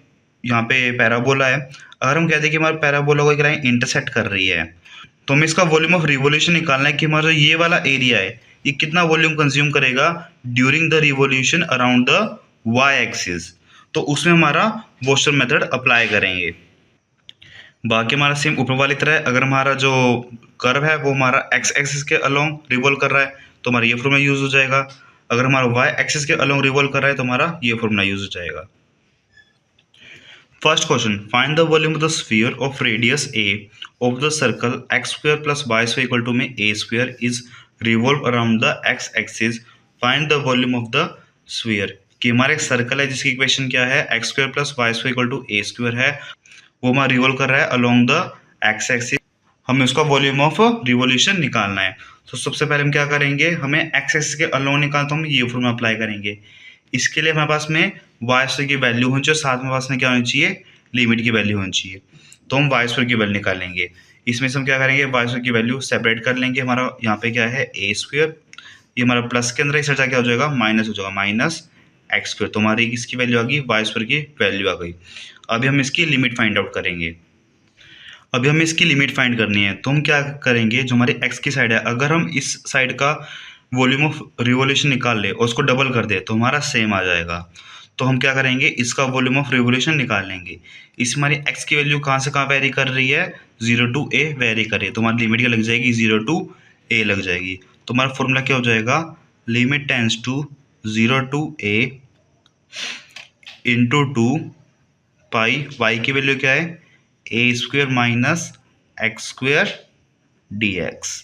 यहाँ पे पैराबोला है। अगर हम कहते हैं कि हमारा पैराबोला को एक लाइन इंटरसेक्ट कर रही है तो हमें इसका वॉल्यूम ऑफ रिवोल्यूशन निकालना है कि हमारा ये वाला एरिया है ये कितना वॉल्यूम कंज्यूम करेगा during the revolution around the y axis. तो उसमें हमारा वॉशर मेथड अप्लाई करेंगे। बाकी हमारा सेम ऊपर वाली तरह है। अगर हमारा जो कर्व है वो हमारा एक्स एक्सिस के अलोंग रिवॉल्व कर रहा है तो हमारा ये फॉर्मूला यूज हो जाएगा। अगर हमारा वाई एक्सिस के अलोंग रिवॉल्व कर रहा है तो हमारा ये फॉर्मूला यूज हो जाएगा। First question, find the volume of the sphere of radius a of the circle x square plus y square equal to में a square is revolve around the x axis. Find the volume of the sphere। कि हमारा एक सर्कल है जिसकी इक्वेशन क्या है x square plus y square equal to a square है, वो हमारा रिवॉल्व कर रहा है along the x axis। हमें उसका वॉल्यूम ऑफ रिवोल्यूशन निकालना है। तो सबसे पहले हम क्या करेंगे, हमें एक्स एक्सिस के अलोंग निकालना तो हम ये फॉर्मूला अप्लाई करेंगे। इसके लिए हमारे पास में वाई स्क्वायर की वैल्यू होनी चाहिए, साथ में पास में क्या होनी चाहिए लिमिट की वैल्यू होनी चाहिए। तो हम वाई स्क्वायर की वैल्यू निकालेंगे। इसमें से हम क्या करेंगे वाई स्क्वायर की वैल्यू सेपरेट कर लेंगे। हमारा यहाँ पे क्या है ए स्क्वायर, ये हमारा प्लस के अंदर इस साइड क्या हो जाएगा माइनस हो जाएगा माइनस एक्स स्क्वायर। तो हमारी किसकी वैल्यू आ गई वाई स्क्वायर की वैल्यू आ गई। अभी हम इसकी लिमिट फाइंड आउट करेंगे। अभी हमें इसकी लिमिट फाइंड करनी है तो हम क्या करेंगे जो हमारी एक्स की साइड है अगर हम इस साइड का वॉल्यूम ऑफ रिवोल्यूशन निकाल ले और उसको डबल कर दे तो हमारा सेम आ जाएगा। तो हम क्या करेंगे इसका वॉल्यूम ऑफ रिवोल्यूशन निकाल लेंगे। इस हमारी एक्स की वैल्यू कहाँ से कहाँ वेरी कर रही है 0 to a वेरी कर रही है तो हमारी लिमिट क्या लग जाएगी 0 to a लग जाएगी। तो हमारा फॉर्मूला क्या हो जाएगा limit tends to 0 to a into 2 pi y की वैल्यू क्या है a square minus x square d x.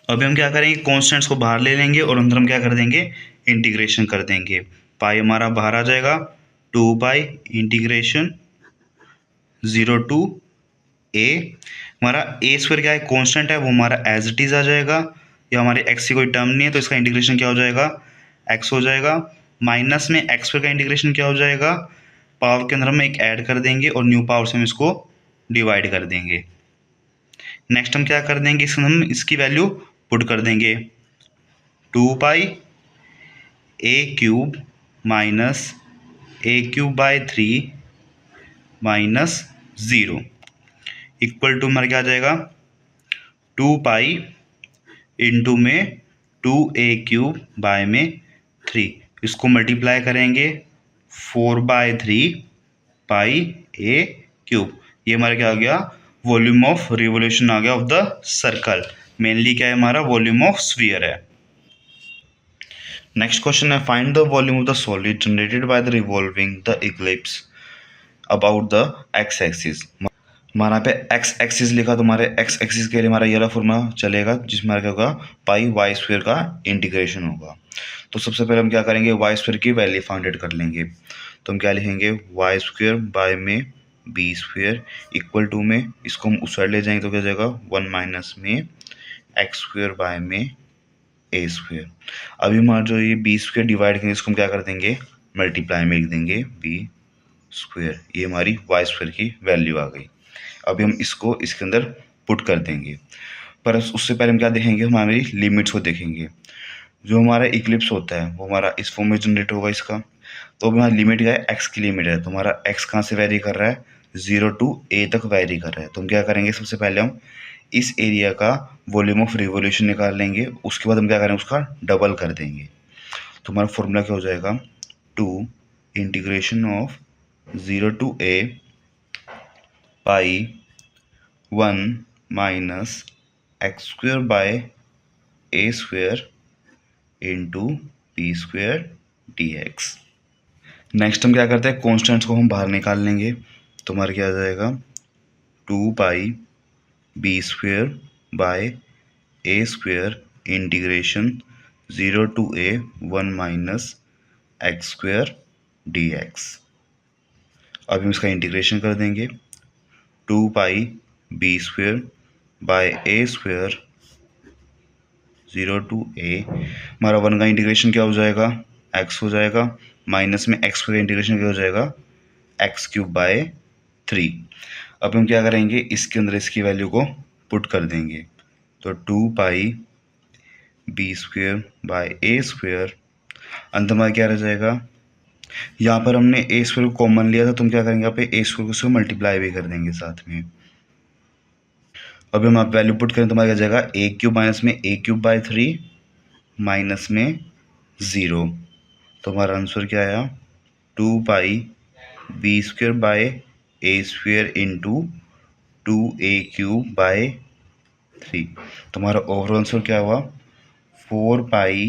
अभी हम क्या करेंगे कॉन्स्टेंट्स को बाहर ले लेंगे और अंदर हम क्या कर देंगे इंटीग्रेशन कर देंगे। पाई हमारा बाहर आ जाएगा 2 पाई इंटीग्रेशन 0 to a। हमारा ए स्क्वेयर क्या है कांस्टेंट है वो हमारा एज इट इज आ जाएगा। या हमारे एक्स की कोई टर्म नहीं है तो इसका इंटीग्रेशन क्या हो जाएगा एक्स हो जाएगा। माइनस में एक्स स्क्वेयर का इंटीग्रेशन क्या हो जाएगा पावर के अंदर हम एक ऐड कर देंगे और न्यू पावर से हम इसको डिवाइड कर देंगे। नेक्स्ट हम क्या कर देंगे इसमें हम इसकी वैल्यू पुट कर देंगे 2 pi a cube minus a cube by 3 minus 0 equal to हमारा क्या आ जाएगा 2 पाई इंटू में 2a क्यूब बाय में 3। इसको मल्टीप्लाई करेंगे 4/3 पाई ए क्यूब। ये हमारा क्या आ गया वॉल्यूम ऑफ रिवोल्यूशन आ गया ऑफ द सर्कल। मेनली क्या है हमारा वॉल्यूम ऑफ स्फीयर है। नेक्स्ट क्वेश्चन है find the volume of the solid generated by the revolving the Eclipse about the x axis. हमारा पे एक्स एक्सिस लिखा तो हमारे एक्स एक्सिस के लिए हमारा ये वाला फॉर्मूला चलेगा जिसमें हमारा क्या होगा पाई वाई स्क्वायर का इंटीग्रेशन होगा। तो सबसे पहले हम क्या करेंगे वाई स्क्वायर की वैल्यू फाइंड आउट कर लेंगे। तो हम क्या लिखेंगे वाई स्क्वायर बाय में बी स्क्वायर इक्वल टू में इसको हम उस साइड ले जाएंगे तो क्या जाएगा 1 माइनस में एक्स स्क्वायर बाय में ए स्क्वायर। अभी हमारा जो ये बी स्क्वायर डिवाइड करेंगे इसको हम क्या कर देंगे मल्टीप्लाई में लिख देंगे बी स्क्वायर। ये हमारी वाई स्क्वायर की वैल्यू आ गई। अभी हम इसको इसके अंदर पुट कर देंगे पर उससे पहले हम क्या देखेंगे हमारी लिमिट्स को देखेंगे। जो हमारा इक्लिप्स होता है वो हमारा इस फॉर्म में जनरेट होगा इसका। तो अभी हमारी लिमिट क्या है, एक्स की लिमिट है, तो हमारा एक्स कहाँ से वेरी कर रहा है, 0 टू ए तक वेरी कर रहा है। तो हम क्या करेंगे, सबसे पहले हम इस एरिया का वॉल्यूम ऑफ रिवोल्यूशन निकाल लेंगे, उसके बाद हम क्या करेंगे, उसका डबल कर देंगे। तो हमारा फॉर्मूला क्या हो जाएगा, 2 integration of 0 to a pi 1 minus x square by a square into p square d x. Next हम क्या करते हैं, कॉन्स्टेंट्स को हम बाहर निकाल लेंगे। तो हमारा क्या आ जाएगा, 2 pi b square by a square integration 0 to a 1 minus x square d x. अब हम इसका इंटीग्रेशन कर देंगे, 2 pi b square by a square 0 to a, हमारा 1 का इंटीग्रेशन क्या हो जाएगा, एक्स हो जाएगा, माइनस में एक्स का इंटीग्रेशन क्या हो जाएगा, एक्स क्यूब बाय 3। अब हम क्या करेंगे, इसके अंदर इसकी वैल्यू को पुट कर देंगे। तो 2 pi b square by a square, अंत में क्या रह जाएगा, यहाँ पर हमने ए स्क्वेयर को कॉमन लिया था, तुम क्या करेंगे, यहाँ पे ए स्क्वेयर को मल्टीप्लाई भी कर देंगे साथ में। अब हम आप वैल्यू पुट करें तो हमारा क्या जाएगा, ए क्यूब माइनस में ए क्यूब बाय 3 माइनस में 0। तो हमारा आंसर क्या आया, 2 pi b square by a square into 2a cube by 3। तो हमारा ओवरऑल आंसर क्या हुआ, 4 पाई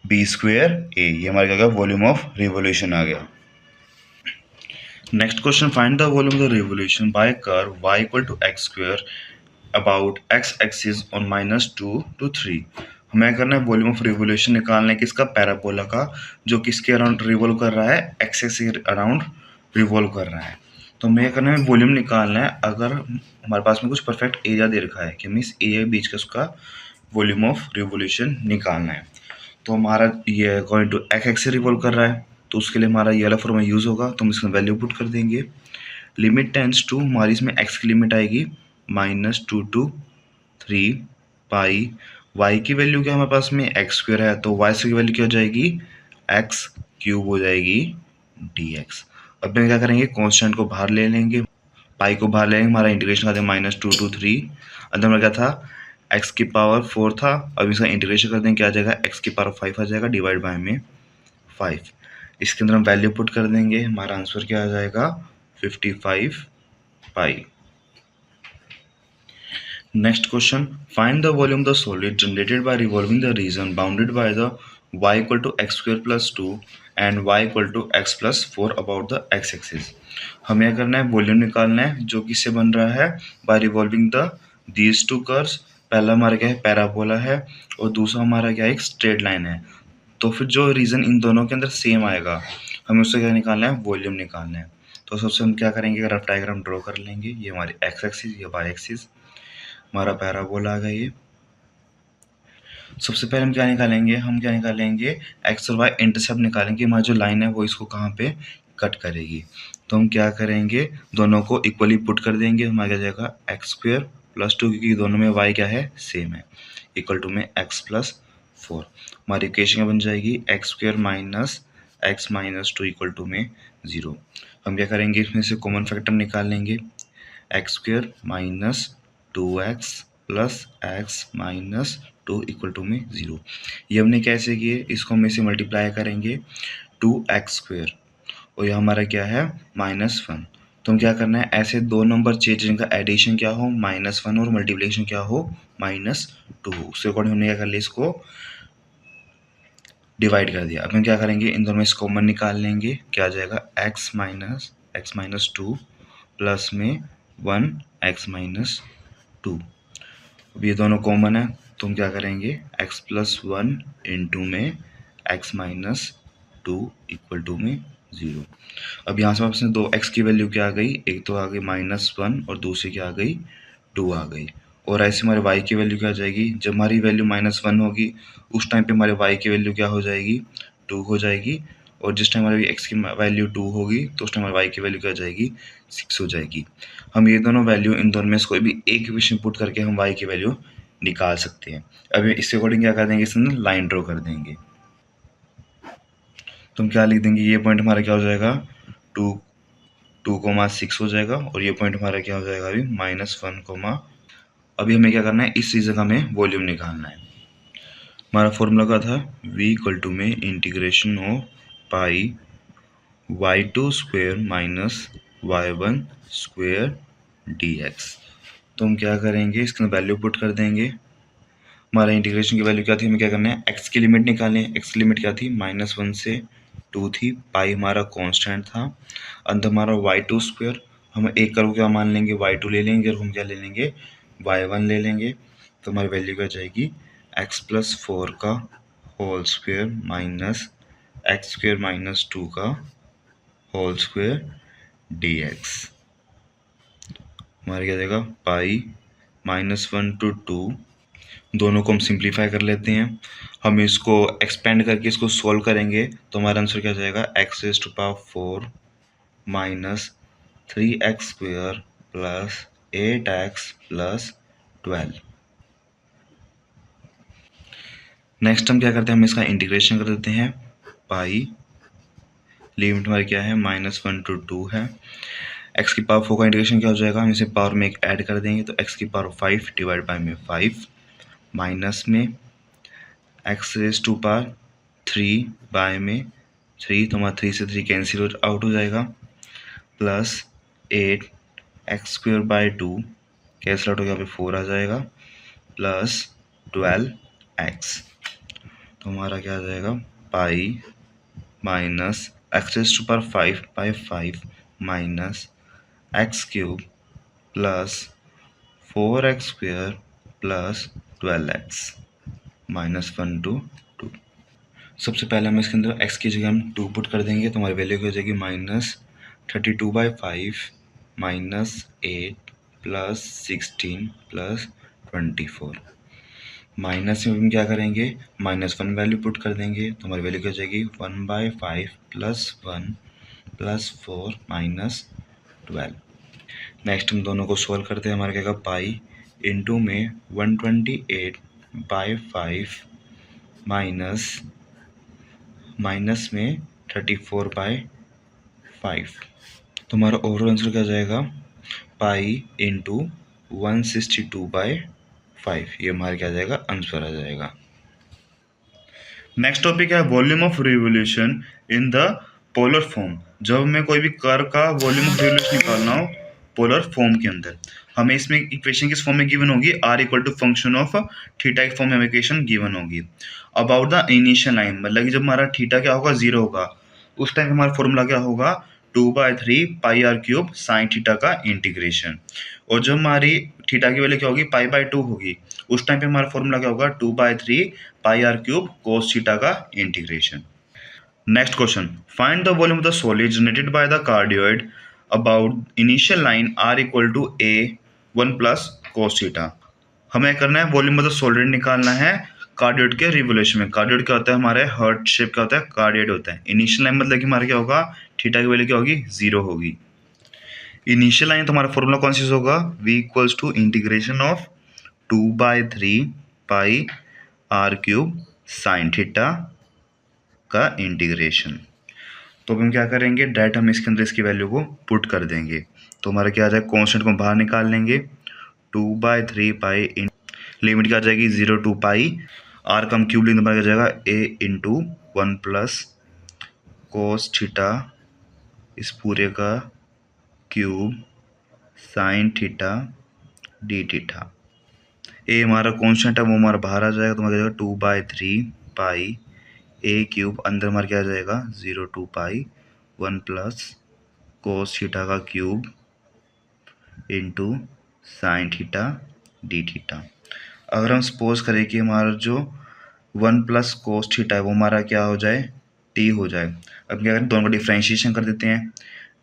बी स्क्वेयर ए। ये हमारा क्या गया, वॉल्यूम ऑफ रिवोल्यूशन आ गया। Next question, find the volume of the revolution by curve y equal to x square about x axis on -2 to 3। हमें करना है वॉल्यूम ऑफ रिवोल्यूशन निकालना है किसका, पैराबोला का, जो किसके अराउंड रिवॉल्व कर रहा है, एक्सिस के अराउंड रिवॉल्व कर रहा है। तो हमें करना है वॉल्यूम निकालना है। अगर हमारे पास में कुछ परफेक्ट एरिया दे रखा है कि हमें इस एरिया के बीच का उसका वॉल्यूम ऑफ रिवोल्यूशन निकालना है। तो हमारा ये अकॉर्डिंग टू एक्स से रिवॉल्व कर रहा है, तो उसके लिए हमारा ये वाला फॉर्मूला यूज़ होगा। तो हम इसमें वैल्यू पुट कर देंगे, लिमिट टेंस टू, हमारी इसमें एक्स की लिमिट आएगी -2 to 3 पाई, वाई की वैल्यू क्या हमारे पास में एक्स स्क्वायर है, तो वाई की वैल्यू क्या हो जाएगी, एक्स क्यूब हो जाएगी डी एक्स। अब हम क्या करेंगे, कॉन्स्टेंट को बाहर ले लेंगे, पाई को बाहर ले लेंगे, हमारा इंटीग्रेशन आ जाएगा -2 to 3। अंदर हमारा क्या था, एक्स की पावर 4 था, अब इसका इंटीग्रेशन कर देंगे, क्या आ जाएगा, एक्स की पावर 5 आ जाएगा, डिवाइड बाय में 5। इसके अंदर हम वैल्यू पुट कर देंगे, हमारा आंसर क्या आ जाएगा, 55 पाई। Next question, find the volume of the solid generated by revolving the region bounded by the y equal to x square plus 2 and y equal to x plus 4 about the x axis। हमें क्या करना है, वॉल्यूम निकालना है जो किससे बन रहा है, by revolving the these two curves. पहला हमारा क्या है, पैराबोला है, और दूसरा हमारा क्या है, एक स्ट्रेट लाइन है। तो फिर जो रीजन इन दोनों के अंदर सेम आएगा, हमें उससे क्या निकालना है, वॉल्यूम निकालना है। तो सबसे हम क्या करेंगे, रफ डायग्राम ड्रॉ कर लेंगे, ये हमारी एक्स एक्सिस, ये वाई एक्सिस, हमारा पैराबोला आ गया ये। सबसे पहले हम क्या निकालेंगे, एक्स और वाई इंटरसेप्ट निकालेंगे, हमारी जो लाइन है वो इसको कहाँ पे कट करेगी। तो हम क्या करेंगे, दोनों को इक्वली पुट कर देंगे, हमारा क्या जाएगा, एक्स स्क्वेयर प्लस 2, क्योंकि दोनों में वाई क्या है, सेम है, इक्वल टू में एक्स प्लस 4। हमारी इक्वेशन क्या बन जाएगी, x square minus x minus 2 equal to में 0। हम क्या करेंगे, इसमें से कॉमन फैक्टर निकाल लेंगे, x square minus 2x plus x minus 2 equal to में 0। ये हमने कैसे किए, इसको हम इसे मल्टीप्लाई करेंगे 2x स्क्वेयर, और यह हमारा क्या है, -1। तो हम क्या करना है, ऐसे दो नंबर चाहिए जिनका एडिशन क्या हो, -1 और मल्टीप्लिकेशन क्या हो, -2 हो। उसके अकॉर्डिंग हमने क्या कर लिया, इसको डिवाइड कर दिया। अब हम क्या करेंगे, इन दोनों में से कॉमन निकाल लेंगे, क्या आ जाएगा, x माइनस 2 प्लस में 1 x माइनस 2। अब ये दोनों कॉमन है, तो हम क्या करेंगे, x प्लस 1 इंटू में x माइनस 2 इक्वल टू में 0। अब यहाँ से आपसे दो x की वैल्यू क्या आ गई, एक तो आ गई -1 और दूसरी क्या आ गई, 2 आ गई। और ऐसे हमारे y की वैल्यू क्या आ जाएगी, जब हमारी वैल्यू -1 होगी उस टाइम पे हमारे y की वैल्यू क्या हो जाएगी, 2 हो जाएगी। और जिस टाइम हमारी x की वैल्यू 2 होगी तो उस टाइम हमारी y की वैल्यू क्या हो जाएगी, 6 हो जाएगी। हम ये दोनों वैल्यू, इन दोनों में से कोई भी एक इक्वेशन पुट करके हम y की वैल्यू निकाल सकते हैं। अब इसके अकॉर्डिंग क्या कर देंगे, इसमें लाइन ड्रॉ कर देंगे। तो हम क्या लिख देंगे, ये पॉइंट हमारा क्या हो जाएगा 2,6 हो जाएगा, और ये पॉइंट हमारा क्या हो जाएगा अभी -1, अभी हमें क्या करना है, इस चीज़ का हमें वॉल्यूम निकालना है। हमारा फॉर्मूला क्या था, v इक्वल टू में integration of pi y2 square minus y1 square dx। तो हम क्या करेंगे, इसके अंदर वैल्यू पुट कर देंगे। हमारा इंटीग्रेशन की वैल्यू क्या थी, हमें क्या करना है, x की लिमिट निकालनी है। x की लिमिट क्या थी, -1 से 2 थी, पाई हमारा कांस्टेंट था, अंदर हमारा y2 स्क्वेयर, हम एक करो क्या मान लेंगे, y2 ले लेंगे, और हम क्या ले लेंगे, y1 ले लेंगे। तो हमारी वैल्यू क्या जाएगी, x+4 का होल स्क्वेयर माइनस x² - 2 का होल स्क्वेयर dx। हमारा क्या जाएगा, पाई -1 to 2, दोनों को हम सिंप्लीफाई कर लेते हैं। हम इसको एक्सपेंड करके इसको सॉल्व करेंगे तो हमारा आंसर क्या जाएगा, x⁴ minus 3x² plus 8x plus 12। Next हम क्या करते हैं, हम इसका इंटीग्रेशन कर देते हैं। पाई लिमिट हमारी क्या है, -1 to 2 है। x⁴ का इंटीग्रेशन क्या हो जाएगा, हम इसे पावर में एक ऐड कर देंगे, तो x⁵ डिवाइड बाय में 5 माइनस में x⁵3 बाय में 3, तो हमारा 3 से 3 कैंसिल आउट हो जाएगा, प्लस 8 x²/2 कैंसिल आउट हो गया, 4 आ जाएगा, प्लस 12x। तो हमारा क्या आ जाएगा, pi minus x⁵5 minus x³ plus 4x² plus 12x -1 to 2। सबसे पहले हम इसके अंदर x की जगह हम 2 पुट कर देंगे, तो हमारी वैल्यू हो जाएगी -32/5 माइनस 8 प्लस 16 प्लस 24। माइनस में हम क्या करेंगे, -1 वैल्यू पुट कर देंगे, तो हमारी वैल्यू क्या हो जाएगी 1/5 प्लस 1 प्लस 4 माइनस 12। नेक्स्ट हम दोनों को सोल्व करते हैं, हमारा क्या होगा, पाई इंटू में 128/5 माइनस में 34/5। तो हमारा ओवरऑल आंसर क्या जाएगा, पाई इंटू 162/5, ये हमारा क्या जाएगा, आंसर आ जाएगा। नेक्स्ट टॉपिक है volume of revolution in the polar form. जब हमें कोई भी कर्व का वॉल्यूम ऑफ रिवोल्यूशन निकालना हो पोलर फॉर्म के अंदर, हमें इसमें इक्वेशन किस फॉर्म में गिवन होगी, r equal to function of theta की फॉर्म में इक्वेशन गिवन होगी। अबाउट द इनिशियल लाइन, मतलब कि जब हमारा थीटा क्या होगा, 0 होगा, उस टाइम हमारा फॉर्मूला क्या होगा, 2/3 पाई r³ साइन थीटा का इंटीग्रेशन। और जब हमारी थीटा की वैल्यू क्या होगी, पाई/2 होगी, उस टाइम पे हमारा फॉर्मूला क्या होगा, 2/3 पाई r³ cos थीटा का integration. Next question, find the volume of the solid generated by the cardioid about initial line r equal to a1 plus cos theta. हमें करना है वॉल्यूम ऑफ द सॉलिड निकालना है कार्डियोइड के रिवोल्यूशन में। कार्डियोइड क्या होता है, हमारे हार्ट शेप क्या होता है, कार्डियोइड होता है। इनिशियल लाइन मतलब कि हमारा क्या होगा, थीटा की वैल्यू क्या होगी, 0 होगी। इनिशियल लाइन तो हमारा फॉर्मूला कौन सी होगा, v equals to integration of 2/3 pi r³ sine theta का इंटीग्रेशन। तो हम क्या करेंगे, डायरेक्ट हम इसके अंदर इसकी वैल्यू को पुट कर देंगे, तो हमारा क्या आ जाएगा, कॉन्स्टेंट को बाहर निकाल लेंगे, 2/3 पाई लिमिट क्या आ जाएगी 0 to पाई, r का हम क्यूब लेंगे, हमारा क्या जाएगा a/1 प्लस कोस थीटा इस पूरे का cube sine theta d theta. A हमारा कॉन्स्टेंट है, वो हमारा बाहर आ जाएगा, तो हमारा जाएगा 2/3 पाई a³ अंदर हमारा क्या आ जाएगा 0 to pi 1 plus cos theta का cube into sine theta d theta. अगर हम सपोज करें कि हमारा जो 1 प्लस कोस थीटा है वो हमारा क्या हो जाए, टी हो जाए। अब क्या करें, दोनों का डिफ्रेंशिएशन कर देते हैं,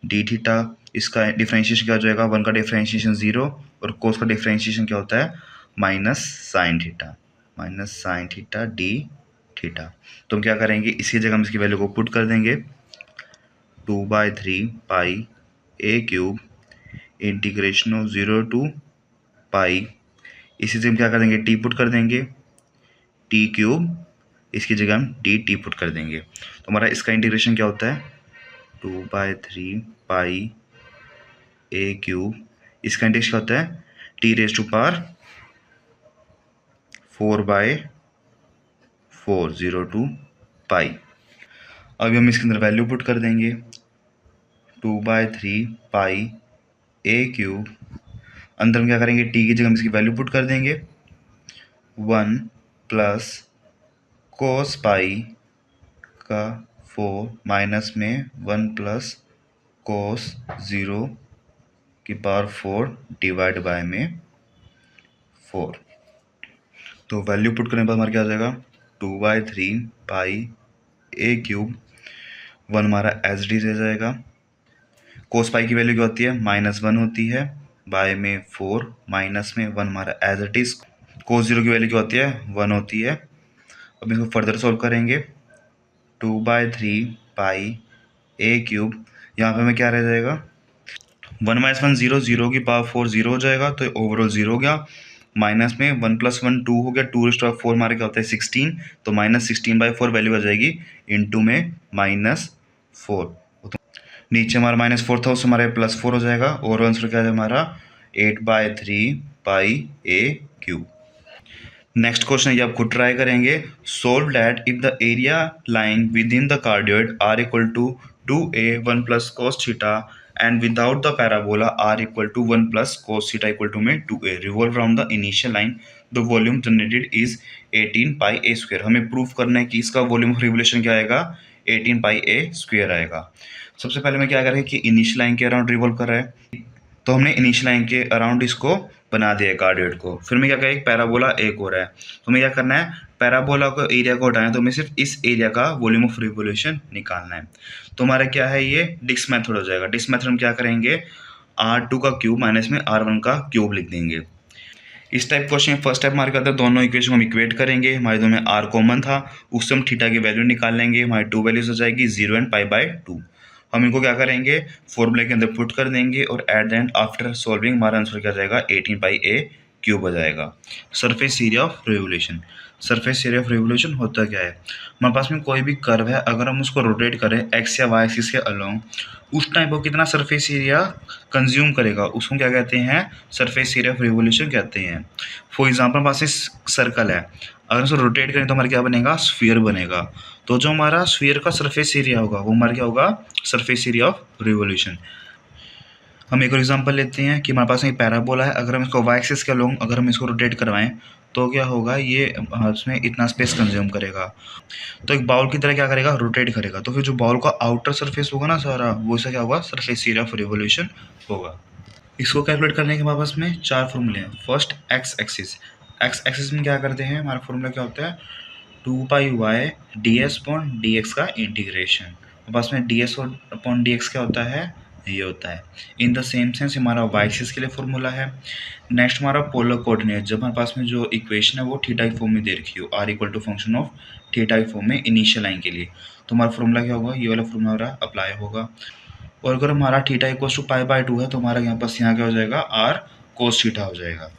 डी थीटा इसका डिफ्रेंशिएशन क्या हो जाएगा, 1 का डिफ्रेंशिएशन 0 और कोस का डिफ्रेंशिएशन क्या होता है minus sine theta d theta. तो हम क्या करेंगे, इसी जगह हम इसकी वैल्यू को पुट कर देंगे, 2/3 पाई a³ इंटीग्रेशन ऑफ 0 to पाई, इसी से हम क्या कर देंगे, टी पुट कर देंगे, t³ इसकी जगह हम डी टी पुट कर देंगे। तो हमारा इसका इंटीग्रेशन क्या होता है 2/3 पाई ए क्यूब, इसका इंटीग्रेशन क्या होता है t raise to power 4/4 0 to pi. अभी हम इसके अंदर वैल्यू पुट कर देंगे 2/3 पाई ए क्यूब, अंदर हम क्या करेंगे टी की जगह हम इसकी वैल्यू पुट कर देंगे 1 प्लस कोस पाई का 4 माइनस में 1 प्लस कोस 0 की पावर 4 डिवाइड बाय में 4। तो वैल्यू पुट करने के बाद हमारा क्या आ जाएगा 2/3 पाई ए क्यूब, 1 हमारा एच डी रह जाएगा। कोस पाई की वैल्यू क्या होती है -1 होती है, बाय में 4 माइनस में 1 हमारा एज इट इज। कोस 0 की वैल्यू क्या होती है 1 होती है। अब इसको फर्दर सॉल्व करेंगे 2/3 पाई ए क्यूब, यहाँ पे हमें क्या रह जाएगा 1 - 1 0 0 की पावर 4 0 हो जाएगा, तो ओवरऑल 0 हो गया। माइनस में 1 + 1 2 हो गया, 2 * 4 हमारे क्या होता है 16, तो -16/4 वैल्यू आ जाएगी इंटू में -4। नीचे हमारा -4 था, उससे हमारा +4 हो जाएगा। और आंसर क्या है हमारा 8/3 pi a cube. Next question ये आप खुद ट्राई करेंगे। Solve that if the area lying with in the cardioid r equal to 2a 1 + cos theta and without the parabola r equal to 1 + cos theta equal to में 2a revolve around the initial line, the volume generated is 18 pi a square. हमें प्रूफ करना है कि इसका वॉल्यूम ऑफ रिवोल्यूशन क्या आएगा 18 पाई ए स्क्वायर आएगा। सबसे पहले मैं क्या करेंगे कि इनिशियल लाइन के अराउंड रिवॉल्व कर रहा है, तो हमने इनिशियल लाइन के अराउंड इसको बना दिया है कार्डियोइड को। फिर मैं क्या करें पैराबोला एक हो रहा है, तो हमें क्या करना है पैराबोला को एरिया को हटाना है, तो हमें सिर्फ इस एरिया का वॉल्यूम ऑफ रिवोल्यूशन निकालना है। तो हमारा क्या है ये डिस्क मेथड हो जाएगा। डिस्क मेथड हम क्या करेंगे R2 का क्यूब माइनस में R1 का क्यूब लिख देंगे। इस टाइप क्वेश्चन फर्स्ट टाइप हमारे कहते हैं दोनों इक्वेशन हम इक्वेट करेंगे। हमारे दोनों में R कॉमन था, उससे हम थीटा की वैल्यू निकाल लेंगे। हमारी 2 वैल्यूज हो जाएगी 0 एंड π/2। हम इनको क्या करेंगे फॉर्मूले के अंदर पुट कर देंगे और at the end after solving हमारा आंसर क्या जाएगा 18 पाई ए क्यूब हो जाएगा। Surface area of revolution. Surface area of revolution होता क्या है, हमारे पास में कोई भी कर्व है, अगर हम उसको रोटेट करें एक्स या वाई एक्सिस के अलोंग, उस टाइम वो कितना सरफेस एरिया कंज्यूम करेगा उसको क्या कहते हैं सरफेस एरिया ऑफ रिवोल्यूशन कहते हैं। फॉर एग्जांपल पास सर्कल है, अगर उसको रोटेट करें तो हमारा क्या बनेगा स्फीयर बनेगा। तो जो हमारा स्फीयर का सरफेस एरिया होगा वो हमारा क्या होगा सरफेस एरिया ऑफ रिवोल्यूशन। हम एक और एग्जांपल लेते हैं कि हमारे पास एक पैराबोला है, अगर हम इसको वाई एक्सिस के अलोंग अगर हम इसको रोटेट करवाएं तो क्या होगा ये उसमें इतना स्पेस कंज्यूम करेगा। तो एक बाउल की तरह क्या करेगा रोटेट करेगा, तो फिर जो बाउल का आउटर सरफेस होगा ना सारा वो इसका क्या होगा सरफेस एरिया ऑफ रिवोल्यूशन होगा। इसको कैलकुलेट करने के हमारे पास में 4 फॉर्मूले हैं। फर्स्ट एक्स एक्सिस में क्या करते हैं हमारा फॉर्मूला क्या होता है 2πy ds/dx का इंटीग्रेशन। हमारे पास में ds/dx क्या होता है ये होता है। इन द सेम सेंस हमारा वाई एक्सिस के लिए फॉर्मूला है। नेक्स्ट हमारा पोलर कोऑर्डिनेट, जब हमारे पास में जो इक्वेशन है वो थीटा की फॉर्म में दे रखी हो r equal to function of theta की फॉर्म में इनिशियल लाइन के लिए, तो हमारा फॉर्मूला क्या होगा ये वाला फॉर्मूला हमारा अप्लाई होगा। और अगर हमारा थीटा इक्वल टू π/2 है तो हमारा यहाँ पास यहाँ क्या हो जाएगा r cos थीटा हो जाएगा।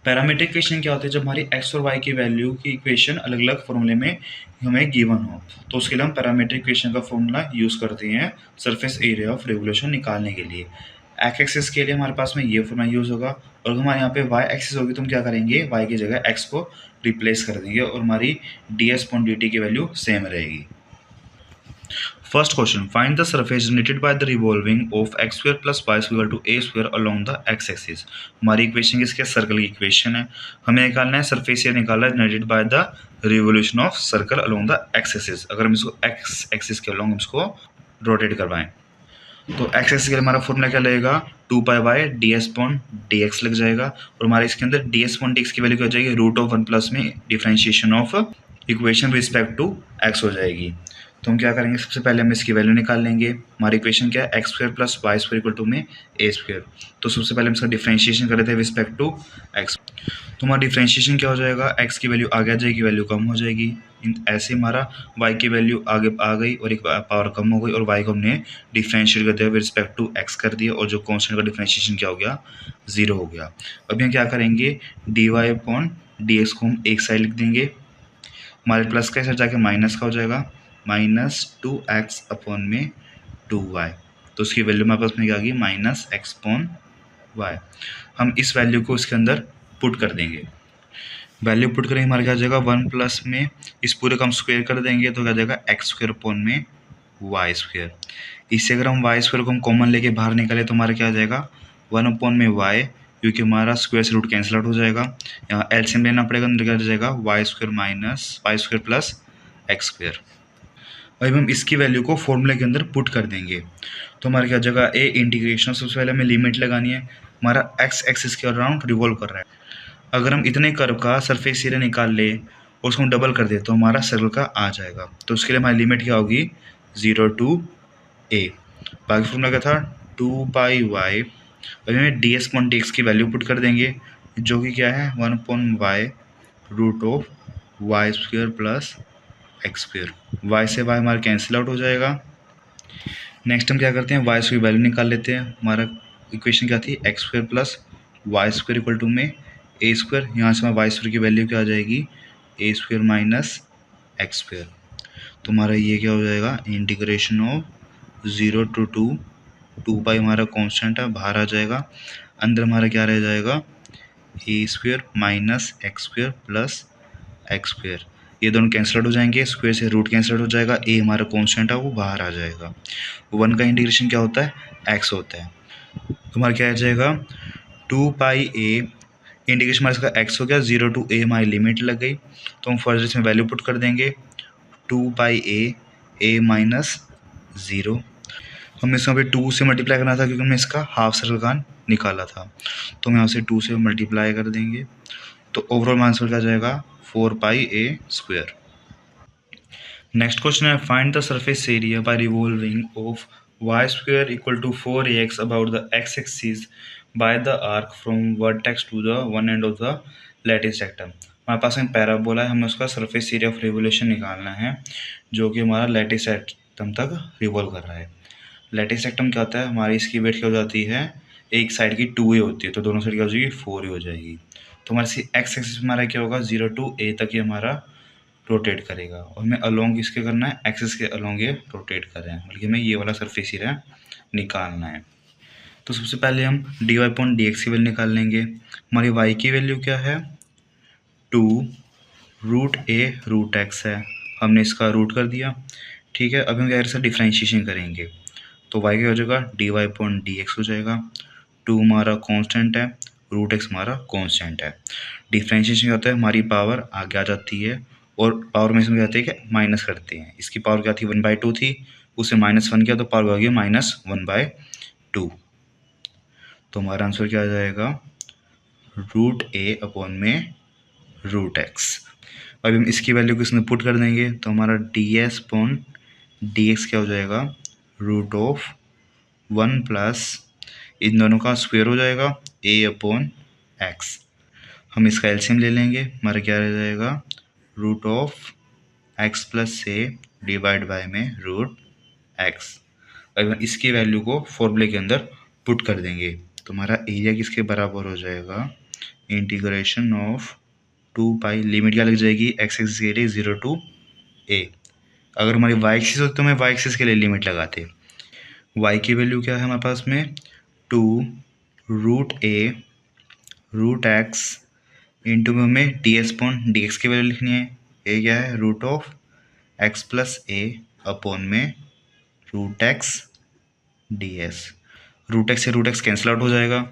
पैरामीट्रिक इक्वेशन क्या होती है जब हमारी एक्स और वाई की वैल्यू की इक्वेशन अलग अलग फॉर्मूले में हमें गिवन हो, तो उसके लिए हम पैरामीट्रिक इक्वेशन का फॉर्मूला यूज़ करते हैं सरफेस एरिया ऑफ रिवोल्यूशन निकालने के लिए। एक्स एक्सिस के लिए हमारे पास में ये फॉर्मूला यूज़ होगा, और हमारे यहाँ पे वाई एक्सिस होगी तो हम क्या करेंगे वाई की जगह एक्स को रिप्लेस कर देंगे और हमारी ds/dt की वैल्यू सेम रहेगी। First question find the surface generated by the revolving of x² + y² = a² along the x axis. हमारी इक्वेशन किसके सर्कल की इक्वेशन है, हमें निकालना है सरफेस एरिया निकालना है generated by the revolution of circle along the x axis. अगर हम इसको x एक्सिस के अलोंग इसको रोटेट करवाएं तो x एक्सिस के लिए हमारा फॉर्मूला क्या लगेगा 2πy ds/dx लग जाएगा, और हमारे इसके अंदर ds/dx की वैल्यू क्या हो जाएगी √1 प्लस में differentiation of equation respect to x हो जाएगी। तो हम क्या करेंगे सबसे पहले हम इसकी वैल्यू निकाल लेंगे। हमारी इक्वेशन क्या है x² + y² इक्वल टू में a², तो सबसे पहले हम इसका डिफरेंशिएशन कर लेते हैं रिस्पेक्ट टू x। तो हमारा डिफरेंशिएशन क्या हो जाएगा x की वैल्यू आगे आ जाएगी वैल्यू कम हो जाएगी, ऐसे हमारा y की वैल्यू आगे आ गई और एक पावर कम हो गई, और y को हमने डिफरेंशिएट करते हुए रिस्पेक्ट टू x कर दिया, और जो कॉन्स्टेंट का डिफरेंशिएशन क्या हो गया 0 हो गया। अभी हम क्या करेंगे dy/dx को हम एक साइड लिख देंगे, हमारे प्लस का इधर जाके माइनस का हो जाएगा, -2x अपॉन में 2y। तो उसकी वैल्यू हमारे पास में क्या आ गई, -x/y। हम इस वैल्यू को उसके अंदर पुट कर देंगे। वैल्यू पुट करेंगे, हमारे क्या आ जाएगा, 1 प्लस में इस पूरे को हम स्क्वायर कर देंगे तो क्या आ जाएगा, x² अपॉन में y²। इससे अगर हम y² को हम कॉमन लेके बाहर निकाले तो हमारा क्या आ जाएगा, 1 अपॉन में y, क्योंकि हमारा स्क्वायर से रूट कैंसिल आउट हो जाएगा। यहाँ एलसीएम लेना पड़ेगा, अंदर क्या आ जाएगा, y² minus y² plus x²। अब हम इसकी वैल्यू को फॉर्मूले के अंदर पुट कर देंगे तो हमारा क्या जगह ए इंटीग्रेशन, सबसे पहले हमें लिमिट लगानी है। हमारा एक्स एक्सिस के अराउंड रिवॉल्व कर रहा है। अगर हम इतने कर्व का सरफेस एरिया निकाल ले और उसको हम डबल कर दे तो हमारा सर्कल का आ जाएगा। तो उसके लिए हमारी लिमिट क्या होगी, 0 to a। बाकी फॉर्मूला क्या था, 2/y। अभी हमें ds/dx की वैल्यू पुट कर देंगे जो कि क्या है, 1/y √y² plus x²। y से y हमारा कैंसिल आउट हो जाएगा। नेक्स्ट हम क्या करते हैं, y² की वैल्यू निकाल लेते हैं। हमारा इक्वेशन क्या थी, x² plus y² equal to में a²। यहाँ से हमारा y² की वैल्यू क्या आ जाएगी, a² माइनस x²। तो हमारा ये क्या हो जाएगा, इंटीग्रेशन ऑफ 0 to 2 हमारा कांस्टेंट है, बाहर आ जाएगा। अंदर हमारा क्या रह जाएगा, a² minus x² plus x²। ये दोनों कैंसिल आउट हो जाएंगे, स्क्वायर से रूट कैंसिल आउट हो जाएगा, ए हमारा कांस्टेंट है वो बाहर आ जाएगा। 1 का इंटीग्रेशन क्या होता है, x होता है। तो हमारा क्या आ जाएगा, 2πa इंटीग्रेशन हमारा इसका x हो गया, 0 to a हमारी लिमिट लग गई। तो हम फर्दर इसमें वैल्यू पुट कर देंगे, 2πa a माइनस 0। हमें इसमें पे 2 से मल्टीप्लाई करना था क्योंकि हमने इसका हाफ सर्कल का निकाला था, तो हम यहाँ से 2 से मल्टीप्लाई कर देंगे। तो ओवरऑल आंसर क्या जाएगा, 4πa²। नेक्स्ट क्वेश्चन है, find the surface area by revolving of y² equal to 4ax about the x axis by the arc from vertex to the one end of the latus rectum. हमारे पास में पैराबोला है, हमें उसका सरफेस एरिया ऑफ रिवोल्यूशन निकालना है जो कि हमारा लैटिस सेक्टम तक रिवॉल्व कर रहा है। लैटिस सेक्टम क्या होता है, हमारी इसकी वेट क्या हो जाती है, एक साइड की 2a होती है तो दोनों साइड क्या हो जाएगी, 4a हो जाएगी। तो हमारे एक्स एक्सिस हमारा क्या होगा, 0 to a तक ही हमारा रोटेट करेगा और हमें अलोंग इसके करना है, एक्सिस के अलोंग ये रोटेट कर रहे हैं, बल्कि हमें ये वाला सरफेस एरिया निकालना है। तो सबसे पहले हम dy/dx की वैल्यू निकाल लेंगे। हमारी y की वैल्यू क्या है, 2√a√x है, हमने इसका रूट कर दिया। ठीक है, अब हम क्या करें, डिफ्रेंशिएशन करेंगे तो y क्या हो जाएगा, dy/dx हो जाएगा। 2 हमारा कांस्टेंट है, √x हमारा कांस्टेंट है। डिफ्रेंशिएशन क्या होता है, हमारी पावर आगे आ जाती है और पावर में इसमें क्या होता है कि माइनस करते हैं। इसकी पावर क्या थी, 1/2 थी, उसे -1 किया तो पावर आ गई -1/2। तो हमारा आंसर क्या आ जाएगा, √a अपॉन में √x। अब हम इसकी वैल्यू को इसमें पुट कर देंगे तो हमारा ds/dx क्या हो जाएगा, √1 प्लस इन दोनों का स्क्वायर हो जाएगा, a/x। हम इसका एलसीएम ले लेंगे, हमारा क्या रह जाएगा, √x plus a divide by में √x। अब इसकी वैल्यू को फॉर्मूले के अंदर पुट कर देंगे तो हमारा एरिया किसके बराबर हो जाएगा, इंटीग्रेशन ऑफ 2π, लिमिट क्या लग जाएगी, x एक्सिस के लिए 0 to a। अगर हमारी y एक्सिस होती तो हमें y एक्सिस के लिए लिमिट लगाते। y की वैल्यू क्या है हमारे पास में, 2√a√x इंटू में हमें ds/dx की वैल्यू लिखनी है। a क्या है, √x प्लस a अपॉन में √x ds। √x से √x कैंसिल आउट हो जाएगा।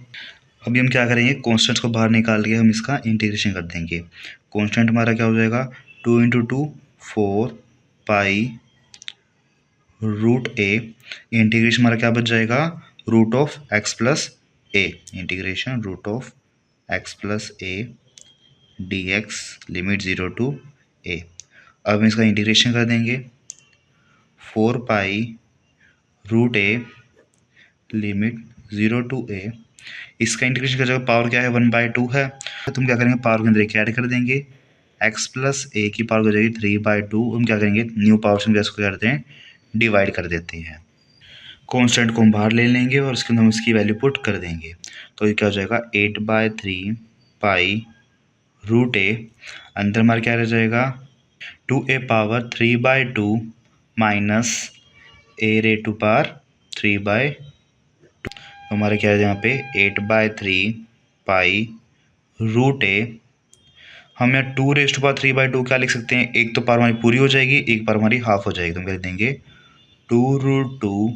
अभी हम क्या करेंगे, कॉन्स्टेंट्स को बाहर निकाल के हम इसका इंटीग्रेशन कर देंगे। कॉन्स्टेंट हमारा क्या हो जाएगा, 2 × 2 4π √a, इंटीग्रेशन हमारा क्या बच जाएगा, √x plus a, integration √x plus a dx limit 0 to a। अब हम इसका इंटीग्रेशन कर देंगे, 4π √a लिमिट 0 to a। इसका इंटीग्रेशन का जगह पावर क्या है, 1/2 है, तो हम क्या करेंगे, पावर के अंदर एक ऐड कर देंगे, x प्लस a की पावर हो जाएगी 3/2। हम क्या करेंगे, न्यू पावर से हम इसको करते हैं, डिवाइड कर देते हैं। कांस्टेंट को हम बाहर ले लेंगे और उसके अंदर हम इसकी वैल्यू पुट कर देंगे तो ये क्या हो जाएगा, 8/3 π √a। अंदर हमारा क्या रह जाएगा, 2a⁻³ माइनस a⁻³ तो हमारे क्या है यहाँ पे 8/3 पाई रूट ए। हम यहाँ 2⁻³ क्या लिख सकते हैं, एक तो पावर हमारी पूरी हो जाएगी, एक पावर हमारी हाफ हो जाएगी, तो हम क्या लिख देंगे 2√2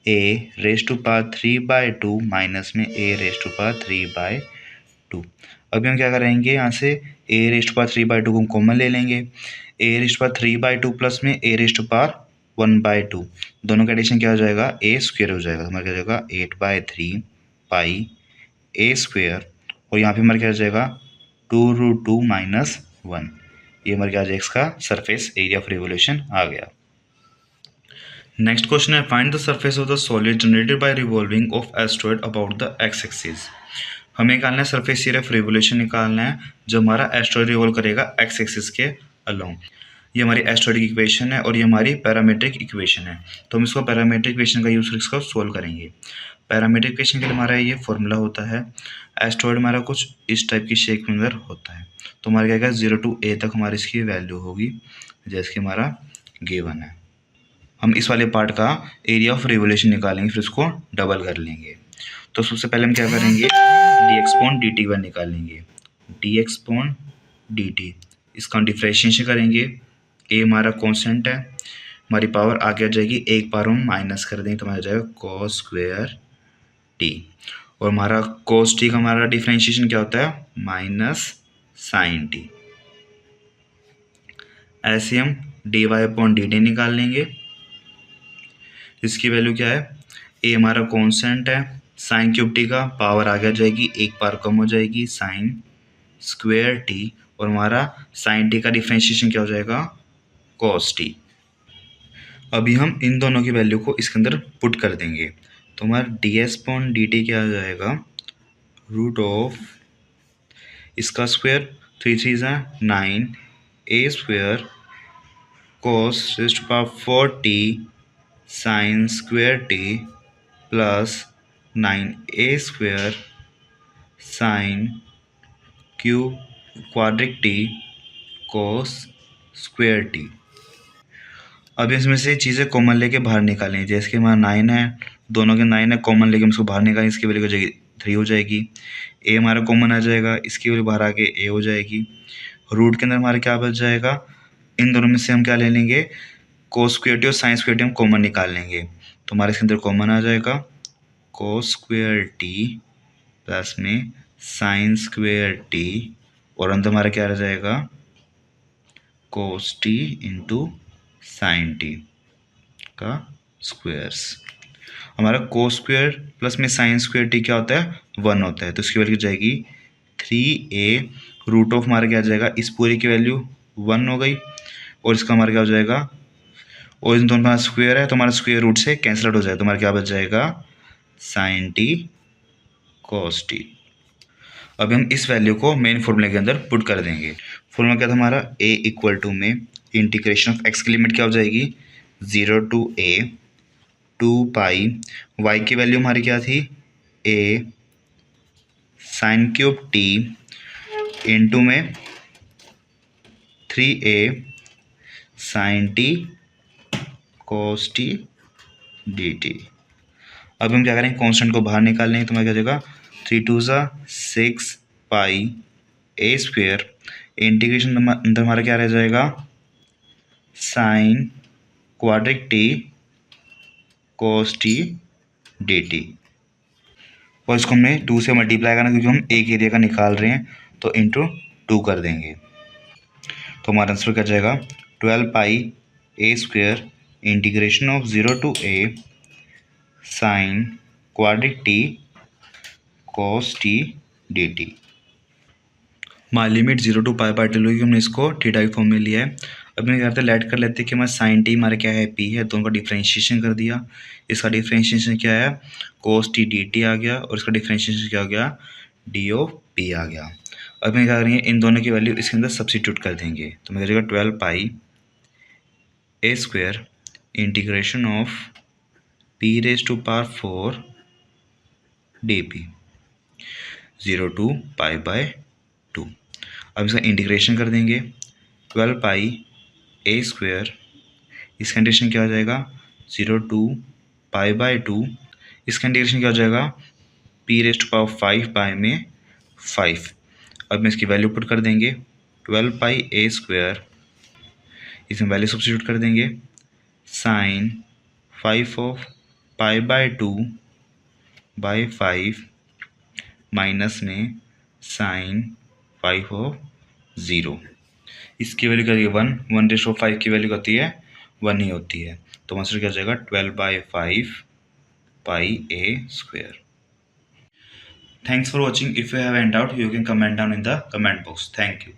a⁻³ माइनस में a⁻³/2। अभी हम क्या करेंगे, यहाँ से a⁻³ को हम कॉमन ले लेंगे, a⁻³ प्लस में a⁻1/2 दोनों का एडिशन क्या हो जाएगा, a² हो जाएगा। हमारा क्या हो जाएगा 8/3 पाई a², और यहाँ पे हमारा क्या हो जाएगा 2√2 माइनस 1। ये हमारे क्या आ जाएगा, इसका सरफेस एरिया ऑफ रिवोल्यूशन आ गया। नेक्स्ट क्वेश्चन है, find the surface of the solid generated bye revolving of asteroid about the x axis. हमें निकालना है सरफेस एरिया ऑफ रिवोल्यूशन निकालना है जो हमारा एस्ट्रॉयड रिवॉल्व करेगा एक्स एक्सिस के अलोंग। ये हमारी एस्ट्रॉयड की इक्वेशन है और ये हमारी पैरामीट्रिक इक्वेशन है, तो हम इसको पैरामीट्रिक इक्वेशन का यूज कर इसको सोल्व करेंगे। पैरामीट्रिक इक्वेशन के लिए हमारा ये फॉर्मूला होता है, एस्ट्रॉयड हमारा कुछ इस टाइप की शेप में अंदर होता है, तो हमारा क्या है 0 to a तक हमारी इसकी वैल्यू होगी जैसे कि हमारा गिवन है। हम इस वाले पार्ट का एरिया ऑफ रिवोल्यूशन निकालेंगे, फिर उसको डबल कर लेंगे। तो सबसे पहले हम क्या करेंगे, dx/dt निकालेंगे, dx/dt इसका डिफरेंशिएशन करेंगे। a हमारा कांस्टेंट है, हमारी पावर आगे आ जाएगी, एक पावर हम माइनस कर देंगे तो हमारा जाएगा cos²t, और हमारा cos t का हमारा डिफरेंशिएशन क्या होता है -sin t। ऐसे हम dy/dt निकाल लेंगे, इसकी वैल्यू क्या है, a हमारा कांस्टेंट है, sin³ का पावर आगे आ जाएगी, एक पावर कम हो जाएगी sin²t, और हमारा sin t का डिफरेंशिएशन क्या हो जाएगा cos t। अभी हम इन दोनों की वैल्यू को इसके अंदर पुट कर देंगे, तो हमारा ds/dt क्या आ जाएगा √ इसका square 3 3 9 a² cos⁴t sin² plus 9a² sin³ cos²t। अब इसमें से चीज़ें कॉमन लेके बाहर निकालें, जैसे कि हमारा 9 है, दोनों के 9 है, कॉमन लेके हम इसको बाहर निकालें, इसकी वैल्यू हो जाएगी 3 हो जाएगी। a हमारा कॉमन आ जाएगा, इसकी वैल्यू बाहर आके a हो जाएगी। रूट के अंदर हमारा क्या बच जाएगा, इन दोनों में से हम क्या ले लेंगे cos² और sin² हम कॉमन निकाल लेंगे, तो हमारे इसके अंदर कॉमन आ जाएगा cos² प्लस में sin² और अंदर हमारा क्या आ जाएगा cos t into sin t का स्क्वायर्स। हमारा cos² प्लस में sin² क्या होता है 1 होता है, तो इसकी वैल्यू जाएगी 3a रूट ऑफ हमारा क्या आ जाएगा, इस पूरी की वैल्यू 1 हो गई, और इसका हमारा क्या हो जाएगा, और इन दोनों का स्क्वायर है तो हमारा स्क्वायर रूट से कैंसिल आउट हो जाएगा, तो हमारा क्या बच जाएगा sin t cos t। अब हम इस वैल्यू को मेन फॉर्मूले के अंदर पुट कर देंगे। फॉर्मूला क्या था हमारा, a में इंटीग्रेशन ऑफ x की लिमिट क्या हो जाएगी 0 to a 2π, y की वैल्यू हमारी क्या थी a sin³ इंटू में 3a sin t cos t dt। अब हम क्या करेंगे, कांस्टेंट को बाहर निकाल लेंगे, तो हमारा क्या जाएगा 3 2 6 पाई a², इंटीग्रेशन अंदर हमारा क्या रह जाएगा sin² cos t dt, और इसको हमने 2 से मल्टीप्लाई करना क्योंकि हम एक एरिया का निकाल रहे हैं, तो इंटू 2 कर देंगे, तो हमारा आंसर क्या जाएगा 12π a² integration of 0 to a sin² cos t dt। हमारी लिमिट 0 to π/2 होगी, हमने इसको थीटा की फॉर्म में लिया है। अब मैं क्या करते हैं, लेट कर लेते हैं कि हमारा sin t हमारा क्या है p है, दोनों का डिफ्रेंशिएशन कर दिया, इसका डिफ्रेंशिएशन क्या है cos t dt आ गया, और इसका डिफ्रेंशिएशन क्या हो गया d/p आ गया। अब मैं क्या करेंगे, इन दोनों की वैल्यू इसके अंदर सब्सिट्यूट कर देंगे, तो मैं करेगा 12π a² integration of p⁴ dp 0 to π/2। अब इसका इंटीग्रेशन कर देंगे 12π ए स्क्वायर, इसका इंटीग्रेशन क्या हो जाएगा 0 टू पाई बाय 2, इसका इंटीग्रेशन क्या हो जाएगा पी रेस्ट पावर 5 बाय में 5। अब मैं इसकी वैल्यू पुट कर देंगे 12 पाई ए स्क्वायर, इसमें वैल्यू सब्स्टिट्यूट कर देंगे sine 5 of pi by 2 by 5 minus में साइन 5 ऑफ 0। इसकी वैल्यू क्या होगी 1/5 की वैल्यू होती है 1 ही होती है, तो आंसर क्या हो जाएगा 12/5 पाई a square. Thanks for watching. If you have any doubt, you can comment down in the comment box. Thank you.